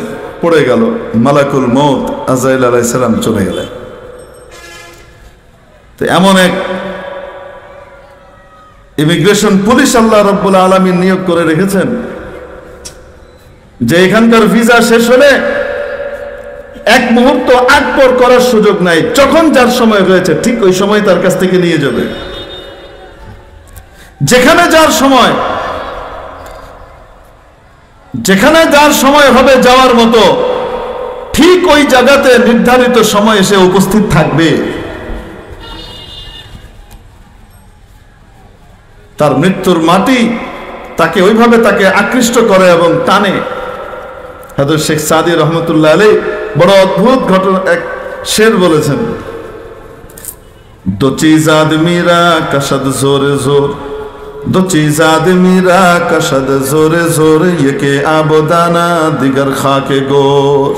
পড়ে গেল। মালাকুল মউত আজরাইল আলাইহিস সালাম চলে গেলেন। তো এমন এক ইমিগ্রেশন পুলিশ আল্লাহ রাব্বুল আলামিন নিয়োগ করে রেখেছেন যে এখানকার ভিসা শেষ হলে এক মুহূর্ত আগপর করার সুযোগ নাই, যখন যার সময় হয়েছে ঠিক ওই সময় তার কাছ থেকে নিয়ে যাবে। যেখানে যার সময় হবে যাওয়ার মতো, ঠিক ওই জায়গাতে নির্ধারিত সময় এসে উপস্থিত থাকবে। তার মৃত্যুর মাটি তাকে ওইভাবে তাকে আকৃষ্ট করে এবং টানে। হযরত শেখ সাদি রহমতুল্লাহ আলাইহি বড় অদ্ভুত ঘটনা এক শের বলেছেন, দো চিজ আদমি রা কশদ জোরে জোর, দো চিজ আদমি রা কশদ জোরে জোর, ইয়ে আবদানা দিগর খাকে গোর।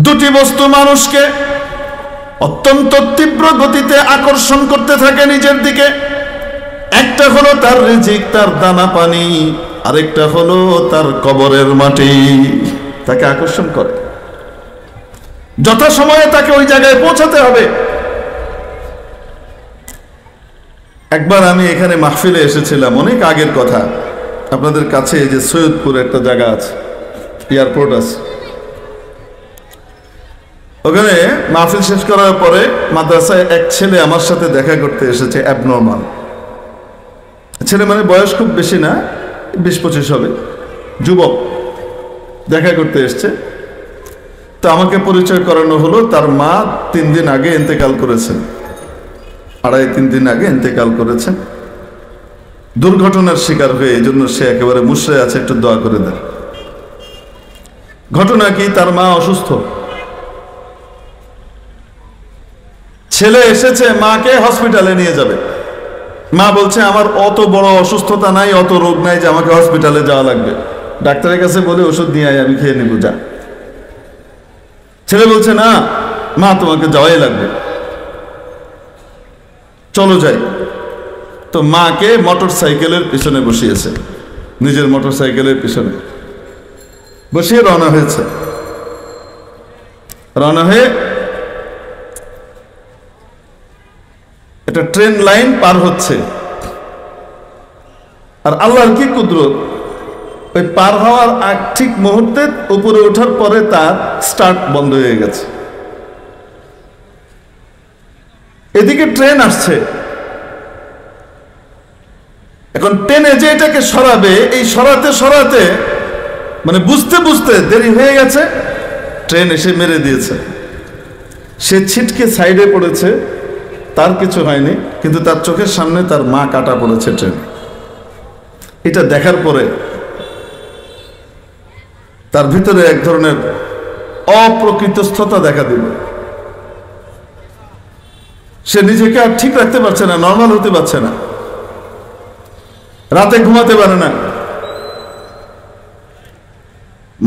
দুটি বস্তু মানুষকে অত্যন্ত তীব্র গতিতে আকর্ষণ করতে থাকে নিজের দিকে। একটা হলো তার রিজিক, তার দানা পানি, আরেকটা হলো তার কবরের মাটি, তাকে আকর্ষণ করে। যথাসময়ে তাকে ওই জায়গায় পৌঁছাতে হবে। একবার আমি এখানে মাহফিলে এসেছিলাম, অনেক আগের কথা, আপনাদের কাছে যে সৈয়দপুর একটা জায়গা আছে, এয়ারপোর্ট আছে, ওখানে মাহফিল শেষ করার পরে মাদ্রাসায় এক ছেলে আমার সাথে দেখা করতে এসেছে। অ্যাবনর্মাল ছেলে, মানে বয়স খুব বেশি না, 20-25 হবে, যুবক, দেখা করতে এসছে। তো আমাকে পরিচয় করানো হলো, তার মা 3 দিন আগে ইন্তেকাল করেছেন, 2.5-3 দিন আগে ইন্তেকাল করেছেন, দুর্ঘটনার শিকার হয়ে। এই জন্য সে একেবারে মুশরে আছে, একটু দোয়া করে দেন। ঘটনা কি, তার মা অসুস্থ, ছেলে এসেছে মাকে হসপিটালে নিয়ে যাবে। মা বলছে আমার অত বড় অসুস্থতা নাই, অত রোগ নাই যে আমাকে হসপিটালে যাওয়া লাগবে, ডাক্তারের কাছে বলে ওষুধ নিয়ে আয়, আমি খেয়ে নেব, যা। ছেলে বলছে না মা, তোমাকে যাওয়াই লাগবে, চলো যাই। তো মাকে মোটর সাইকেলের পিছনে বসিয়েছে, নিজের মোটর সাইকেলের পিছনে বসিয়ে রওনা হয়েছে। রওনা হয়ে এটা ট্রেন লাইন পার হচ্ছে। আর আল্লাহর কি কুদরত, ওই পার হওয়ার ঠিক মুহূর্তে উপরে ওঠার পরে তার স্টার্ট বন্ধ হয়ে গেছে। এদিকে ট্রেন আসছে, এখন ট্রেনে যে এটাকে সরাবে, এই সরাতে সরাতে মানে বুঝতে বুঝতে দেরি হয়ে গেছে, ট্রেন এসে মেরে দিয়েছে। সে ছিটকে সাইডে পড়েছে, তার কিছু হয়নি, কিন্তু তার চোখের সামনে তার মা কাটা পড়েছে ট্রেনে। এটা দেখার পরে তার ভিতরে এক ধরনের অপ্রকৃতস্থতা দেখা দিল। সে নিজেকে আর ঠিক রাখতে পারছে না, নর্মাল হতে পারছে না, রাতে ঘুমাতে পারে না।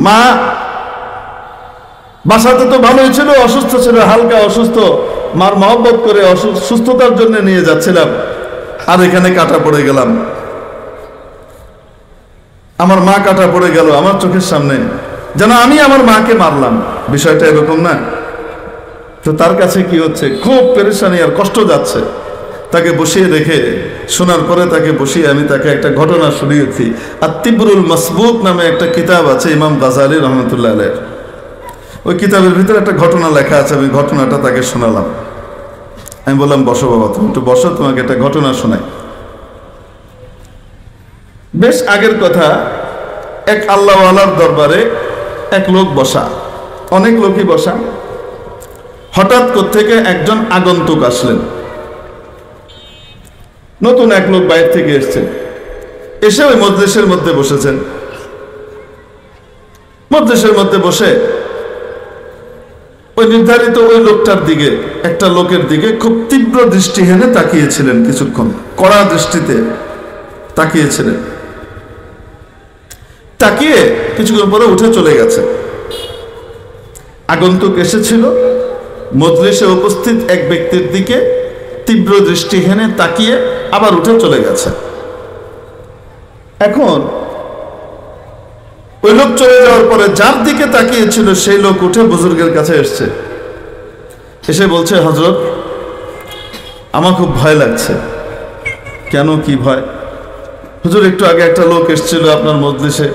মা বাসাতে তো ভালোই ছিল, অসুস্থ ছিল, হালকা অসুস্থ, মার মহব্বত করে সুস্থতার জন্য নিয়ে যাচ্ছিলাম, আর এখানে কাটা পড়ে গেলাম। আমার মা কাটা পড়ে গেল আমার চোখের সামনে, যেন আমি আমার মাকে মারলাম। বিষয়টা এরকম না? তো তার কাছে কি হচ্ছে, খুব পেরেশানি আর কষ্ট যাচ্ছে। তাকে বসিয়ে রেখে শোনার পরে তাকে বসিয়ে আমি তাকে একটা ঘটনা শুনিয়েছি। আত-তিবরুল মাসবুক নামে একটা কিতাব আছে ইমাম গাজালি রহমতুল্লাহ আলাইহির। ওই কিতাবের ভিতরে একটা ঘটনা লেখা আছে, আমি ঘটনাটা তাকে শোনালাম। আমি বললাম, বসো বাবা, তুমি একটু বসো, তোমাকে একটা ঘটনা শোনাই। বেশ আগের কথা, এক আল্লাহওয়ালার দরবারে এক লোক বসা, অনেক লোকই বসা। হঠাৎ থেকে একজন আগন্তুক আসলেন, নতুন এক লোক বাইরে থেকে এসছেন, এসে ওই মজলিসের মধ্যে বসেছেন। মজলিসের মধ্যে বসে ওই নির্ধারিত ওই লোকটার দিকে, একটা লোকের দিকে খুব তীব্র দৃষ্টি হেনে তাকিয়েছিলেন, কিছুক্ষণ কড়া দৃষ্টিতে তাকিয়েছিলেন। তাকিয়ে কিছুক্ষণ পরে উঠে চলে গেছে। আগন্তুক এসেছিল, মজলিসে উপস্থিত এক ব্যক্তির দিকে তীব্র দৃষ্টি হেনে তাকিয়ে আবার উঠে চলে গেছে। এখন ওই লোক চলে যাওয়ার পরে যার দিকে তাকিয়েছিল সেই লোক উঠে বুজুর্গের কাছে এসছে, এসে বলছে, হযরত, আমার খুব ভয় লাগছে। কেন, কি ভয়? হুজুর, একটু আগে একটা লোক এসেছিল আপনার মজলিসে,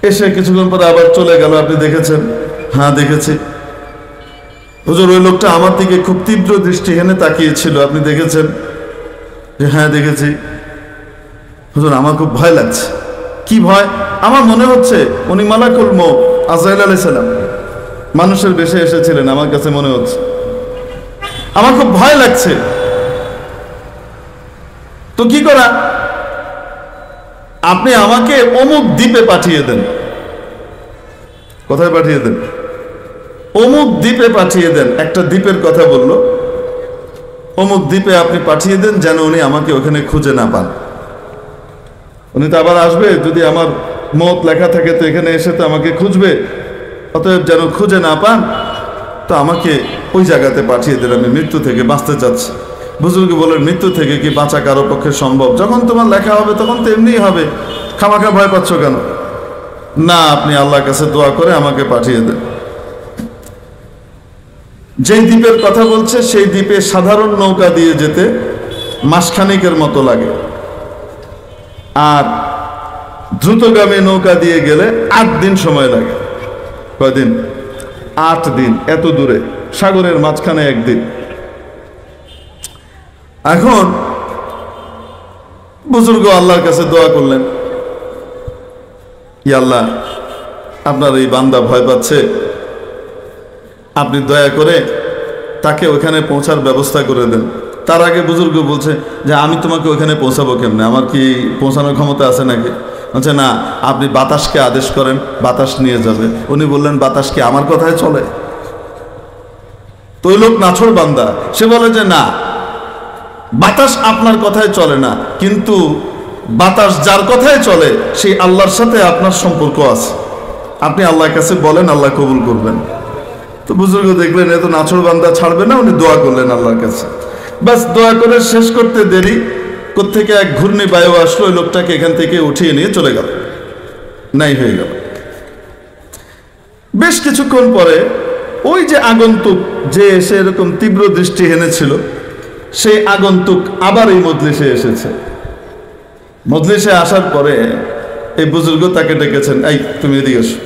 এসে কিছুক্ষণ পরে আবার চলে গেল, আপনি দেখেছেন? হ্যাঁ, দেখেছি। হুজুর, ওই লোকটা আমার দিকে খুব তীব্র দৃষ্টি হেনে তাকিয়েছিল, আপনি দেখেছেন? হ্যাঁ, দেখেছি। হুজুর, আমার খুব ভয় লাগছে। কি ভয়? আমার মনে হচ্ছে উনি মালাকুল মউত আজরাইল আলাইহিস সালাম মানুষের বেশে এসেছিলেন, আমার কাছে মনে হচ্ছে। আমার খুব ভয় লাগছে। তো কি করা? আপনি আমাকে অমুক দ্বীপে পাঠিয়ে দেন। কোথায় পাঠিয়ে দেন? অমুক দ্বীপে পাঠিয়ে দেন। একটা দ্বীপের কথা বললো, অমুক দ্বীপে আপনি পাঠিয়ে দেন, যেন উনি আমাকে ওখানে খুঁজে না পান। উনি তো আবার আসবে, যদি আমার মত লেখা থাকে তো এখানে এসে তো আমাকে খুঁজবে, অতএব যেন খুঁজে না পান, তো আমাকে ওই জায়গাতে পাঠিয়ে দেন, আমি মৃত্যু থেকে বাঁচতে চাচ্ছি। বুজুর্গ বলেন, মৃত্যু থেকে কি বাঁচা কারো পক্ষে সম্ভব? যখন তোমার লেখা হবে তখন তো এমনিই হবে, খামাখা ভয় পাচ্ছ কেন? না, আপনি আল্লাহর কাছে দোয়া করে আমাকে পাঠিয়ে দেন। যেই দ্বীপের কথা বলছে সেই দ্বীপে সাধারণ নৌকা দিয়ে যেতে মাসখানেকের মতো লাগে, আর দ্রুতগামী নৌকা দিয়ে গেলে 8 দিন সময় লাগে। কয়দিন? 8 দিন। এত দূরে, সাগরের মাঝখানে একদিন। এখন বুজুর্গ আল্লাহর কাছে দোয়া করলেন, ইয়া আল্লাহ, আপনার এই বান্দা ভয় পাচ্ছে, আপনি দয়া করে তাকে ওখানে পৌঁছার ব্যবস্থা করে দেন। তার আগে বুজুর্গ বলছে যে, আমি তোমাকে ওখানে পৌঁছাবো কেমনে? আমার কি পৌঁছানোর ক্ষমতা আছে নাকি? বলছে, না, আপনি বাতাসকে আদেশ করেন, বাতাস নিয়ে যাবে। উনি বললেন, বাতাস কি আমার কথায় চলে? তো ওই লোক নাছোড় বান্দা, সে বলে যে, না, বাতাস আপনার কথায় চলে না, কিন্তু বাতাস যার কথায় চলে সেই আল্লাহর সাথে আপনার সম্পর্ক আছে, আপনি আল্লাহর কাছে বলেন, আল্লাহ কবুল করবেন। তো বুজুর্গ দেখলেন এত নাছোড় বান্দা ছাড়বে না, উনি দোয়া করলেন আল্লাহর কাছে। বাস দোয়া করে শেষ করতে দেরি, কোত্থেকে এক ঘূর্ণি বায়ু আসলো, ওই লোকটাকে এখান থেকে উঠিয়ে নিয়ে চলে গেল, নাই হয়ে গেল। বেশ কিছুক্ষণ পরে ওই যে আগন্তুক যে এসে এরকম তীব্র দৃষ্টি হেনেছিল, সেই আগন্তুক আবার এই মজলিসে এসেছে। মজলিসে আসার পরে এই বুজুর্গ তাকে ডেকেছেন, এই তুমি এদিকে এসো।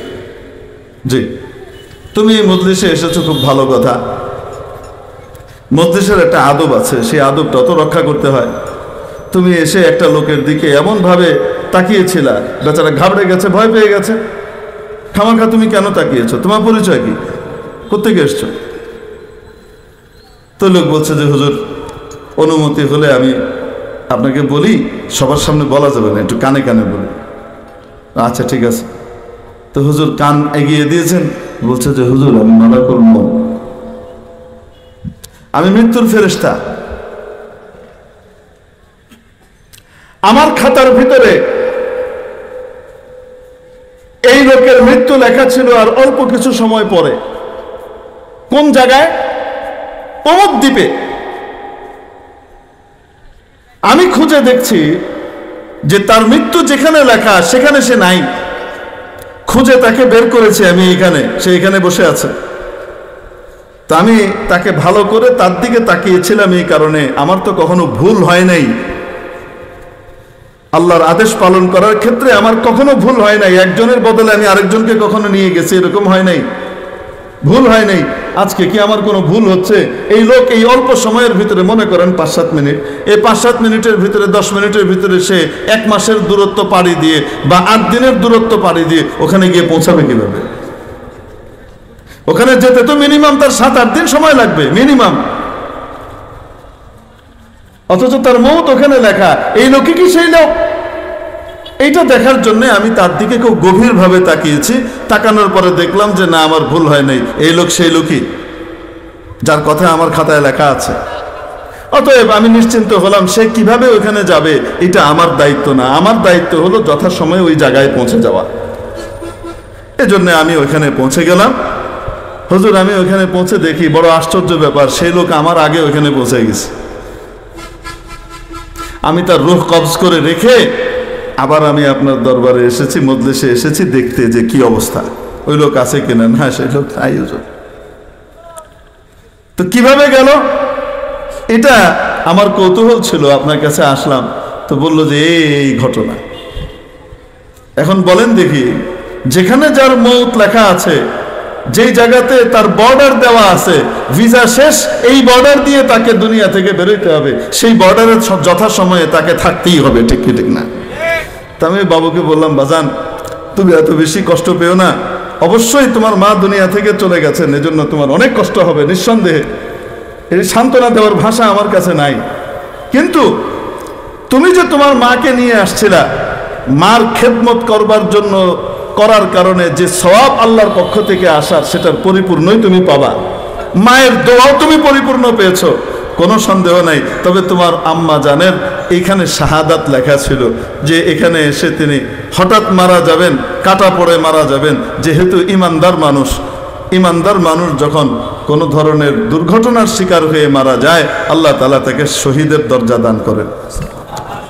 জি, তুমি এই মজলিসে এসেছো, খুব ভালো কথা। মজলিসের একটা আদব আছে, সেই আদবটা তো রক্ষা করতে হয়। তুমি এসে একটা লোকের দিকে এমনভাবে তাকিয়েছিলা, বেচারা ঘাবড়ে গেছে, ভয় পেয়ে গেছে। খামাখা তুমি কেন তাকিয়েছো? তোমার পরিচয় কি? কোত্থেকে এসছো? তো লোক বলছে যে হুজুর অনুমতি হলে আমি আপনাকে বলি, সবার সামনে বলা যাবে না, একটু কানে কানে বলি। আচ্ছা ঠিক আছে। তো হুজুর কান এগিয়ে দিয়েছেন, বলছে যে হুজুর আমি মালাকুল মউত, আমি মৃত্যুর ফেরেশতা। আমার খাতার ভিতরে এই লোকের মৃত্যু লেখা ছিল আর অল্প কিছু সময় পরে। কোন জায়গায়? অমুক দ্বীপে। আমি খুঁজে দেখছি যে তার মৃত্যু যেখানে লেখা সেখানে সে নাই। খুঁজে তাকে বের করেছি আমি এখানে, সে এখানে বসে আছে। তা আমি তাকে ভালো করে তার দিকে তাকিয়েছিলাম এই কারণে, আমার তো কখনো ভুল হয় নাই। আল্লাহর আদেশ পালন করার ক্ষেত্রে আমার কখনো ভুল হয় নাই। একজনের বদলে আমি আরেকজনকে কখনো নিয়ে গেছি, এরকম হয় নাই, ভুল হয় নাই। আজকে কি আমার কোনো ভুল হচ্ছে? এই লোক এই অল্প সময়ের ভিতরে, মনে করেন 5-7 মিনিট, এই 5-7 মিনিটের ভিতরে 10 মিনিটের ভিতরে সে 1 মাসের দূরত্ব পাড়ি দিয়ে বা 8 দিনের দূরত্ব পাড়ি দিয়ে ওখানে গিয়ে পৌঁছাবে কিভাবে? ওখানে যেতে তো মিনিমাম তার 7-8 দিন সময় লাগবে মিনিমাম, অথচ তার মওত ওখানে লেখা। এই লোকই কি সেই লোক? এইটা দেখার জন্য আমি তার দিকে খুব গভীরভাবে তাকিয়েছি। তাকানোর পরে দেখলাম যে না, আমার ভুল হয় নাই, এই লোক সেই লোকই যার কথা আমার খাতায় লেখা আছে। অতএব আমি নিশ্চিন্ত হলাম, সে কিভাবে ওখানে যাবে এটা আমার দায়িত্ব না। আমার দায়িত্ব হলো যথাসময়ে ওই জায়গায় পৌঁছে যাওয়া। এজন্য আমি ওখানে পৌঁছে গেলাম। হুজুর আমি ওখানে পৌঁছে দেখি বড় আশ্চর্য ব্যাপার, সেই লোক আমার আগে ওখানে পৌঁছে গেছে। আমি তার রূহ কবজ করে রেখে আবার আমি আপনার দরবারে এসেছি, মজলিসে এসেছি দেখতে যে কি অবস্থা, ওই লোক আছে কিনা। না, সেই লোক নাই হুজুর। তো কিভাবে গেল এটা আমার কৌতূহল ছিল, আপনার কাছে আসলাম। তো বলল যে এই ঘটনা। এখন বলেন দেখি, যেখানে যার মওত লেখা আছে, যেই জায়গাতে তার বর্ডার দেওয়া আছে, ভিসা শেষ, এই বর্ডার দিয়ে তাকে দুনিয়া থেকে বেরোতে হবে, সেই বর্ডারের যথাসময়ে তাকে থাকতেই হবে, ঠিক কি ঠিক না? তা আমি বাবুকে বললাম, বাজান তুমি এত বেশি কষ্ট পেও না, অবশ্যই তোমার মা দুনিয়া থেকে চলে গেছেন, এজন্য তোমার অনেক কষ্ট হবে নিঃসন্দেহে। এই সান্ত্বনা দেওয়ার ভাষা আমার কাছে নাই, কিন্তু তুমি যে তোমার মাকে নিয়ে আসছিলা, মার খেদমত করবার জন্য, করার কারণে যে সওয়াব আল্লাহর পক্ষ থেকে আসার, সেটার পরিপূর্ণই তুমি পাবা। মায়ের দোয়াও তুমি পরিপূর্ণ পেয়েছো, কোনো সন্দেহ নাই। তবে তোমার আম্মা জানেন এইখানে শাহাদাত লেখা ছিল, যে এখানে এসে তিনি হঠাৎ মারা যাবেন, কাটা পড়ে মারা যাবেন। যেহেতু ইমানদার মানুষ, ইমানদার মানুষ যখন কোনো ধরনের দুর্ঘটনার শিকার হয়ে মারা যায়, আল্লাহ তাআলা তাকে শহীদের দরজা দান করেন।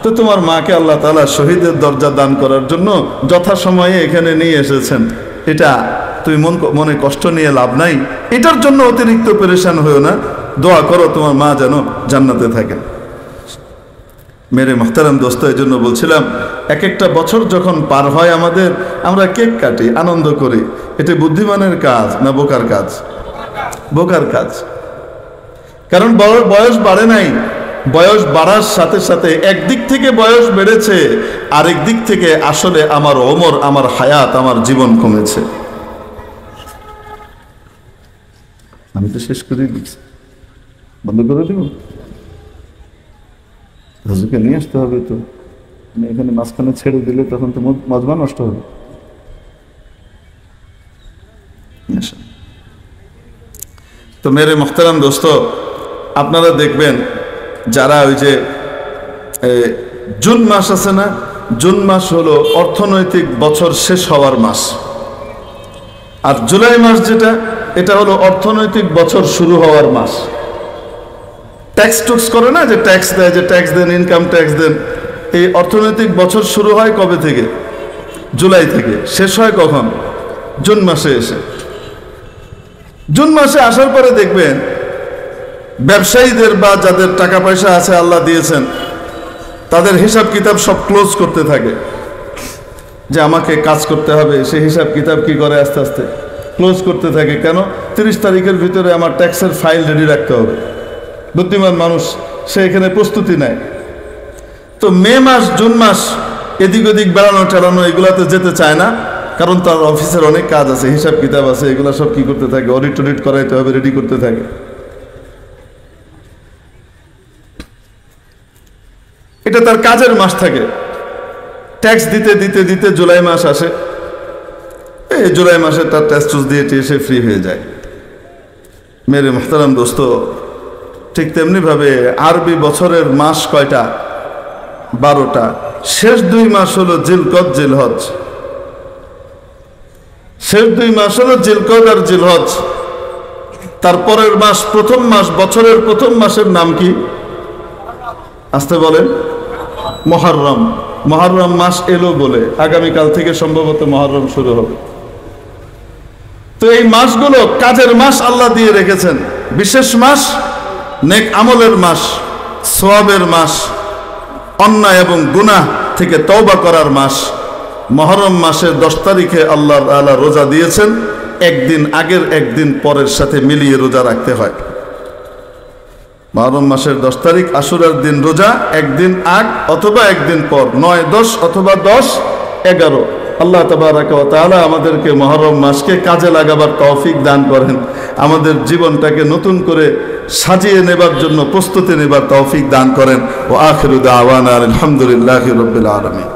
তো তোমার মাকে আল্লাহ তাআলা শহীদের দরজা দান করার জন্য যথাসময়ে এখানে নিয়ে এসেছেন। এটা তুমি মনে কষ্ট নিয়ে লাভ নাই, এটার জন্য অতিরিক্ত পেরেশান হয়েও না। দোয়া করো তোমার মা যেন জান্নাতে থাকেন। মেরে মুহতারাম দোস্ত, এই জন্য বলছিলাম, এক একটা বছর যখন পার হয় আমাদের, আমরা কেক কাটি, আনন্দ করি। এটা বুদ্ধিমানের কাজ না বোকার কাজ? বোকার কাজ। কারণ বয়স বাড়ে নাই, বয়স বাড়ার সাথে সাথে একদিক থেকে বয়স বেড়েছে, আরেক দিক থেকে আসলে আমার ওমর, আমার হায়াত, আমার জীবন কমেছে। আমি তো শেষ করে দিচ্ছি, বন্ধ করে দিব। হুজুরকে নিয়ে আসতে হবে তো, মানে এখানে মাঝখানে ছেড়ে দিলে তখন তো মজমা নষ্ট হবে। তো মেরে মুহতারাম দোস্ত, আপনারা দেখবেন যারা ওই যে জুন মাস আছে না, জুন মাস হলো অর্থনৈতিক বছর শেষ হওয়ার মাস, আর জুলাই মাস যেটা, এটা হলো অর্থনৈতিক বছর শুরু হওয়ার মাস। ট্যাক্স টুক্স করে না, যে ট্যাক্স দেয়, যে ট্যাক্স দেন, ইনকাম ট্যাক্স দেন। এই অর্থনৈতিক বছর শুরু হয় কবে থেকে? জুলাই থেকে। শেষ হয় কখন? জুন মাসে এসে। জুন মাসে আসার পরে দেখবেন ব্যবসায়ীদের বা যাদের টাকা পয়সা আছে, আল্লাহ দিয়েছেন, তাদের হিসাব কিতাব সব ক্লোজ করতে থাকে, যে আমাকে কাজ করতে হবে। সেই হিসাব কিতাব কি করে? আস্তে আস্তে ক্লোজ করতে থাকে। কেন? 30 তারিখের ভিতরে আমার ট্যাক্সের ফাইল রেডি রাখতে হবে। বুদ্ধিমান মানুষ সে এখানে প্রস্তুতি নেয়। তো মে মাস, জুন মাস এদিক ওদিক বেড়ানো টেড়ানো এগুলাতে যেতে চায় না, কারণ তার অফিসের অনেক কাজ আছে, হিসাব কিতাব আছে, এগুলো সব কি করতে থাকে? অডিট টডিট করাইতে হবে, রেডি করতে থাকে। এটা তার কাজের মাস থাকে। ট্যাক্স দিতে দিতে দিতে জুলাই মাস আসে, এই জুলাই মাসে তার ট্যাক্স টুস দিয়ে এসে ফ্রি হয়ে যায়। মেরে মুহতারাম দোস্ত, ঠিক তেমনিভাবে আরবি বছরের মাস কয়টা? 12টা। শেষ 2 মাস হলো জিলকদ জিলহজ। শেষ 2 মাস হলো জিলকদ আর জিলহজ। তারপরের মাস, প্রথম মাস, বছরের প্রথম মাসের নাম কি? আসতে বলেন। মুহররম। মুহররম মাস এলো বলে আগামীকাল থেকে সম্ভবত মুহররম শুরু হবে। তো এই মাসগুলো কাজের মাস আল্লাহ দিয়ে রেখেছেন। বিশেষ মাস, নেক আমলের মাস, সওয়াবের মাস, অন্যায় এবং গুনাহ থেকে তওবা করার মাস। মুহররম মাসের 10 তারিখে আল্লাহ তাআলা রোজা দিয়েছেন। একদিন আগের একদিন পরের সাথে মিলিয়ে রোজা রাখতে হয়। মুহররম মাসের 10 তারিখ আশুরার দিন রোজা, একদিন আগ অথবা একদিন পর, 9, 10 অথবা 10, 11। আল্লাহ তাবারাকা ওয়া তাআলা আমাদেরকে মুহররম মাসকে কাজে লাগাবার তৌফিক দান করেন, আমাদের জীবনটাকে নতুন করে সাজিয়ে নেবার জন্য প্রস্তুতি নেবার তৌফিক দান করেন। ওয়া আখিরু দাওয়ানা আলহামদুলিল্লাহি রাব্বিল আলামিন।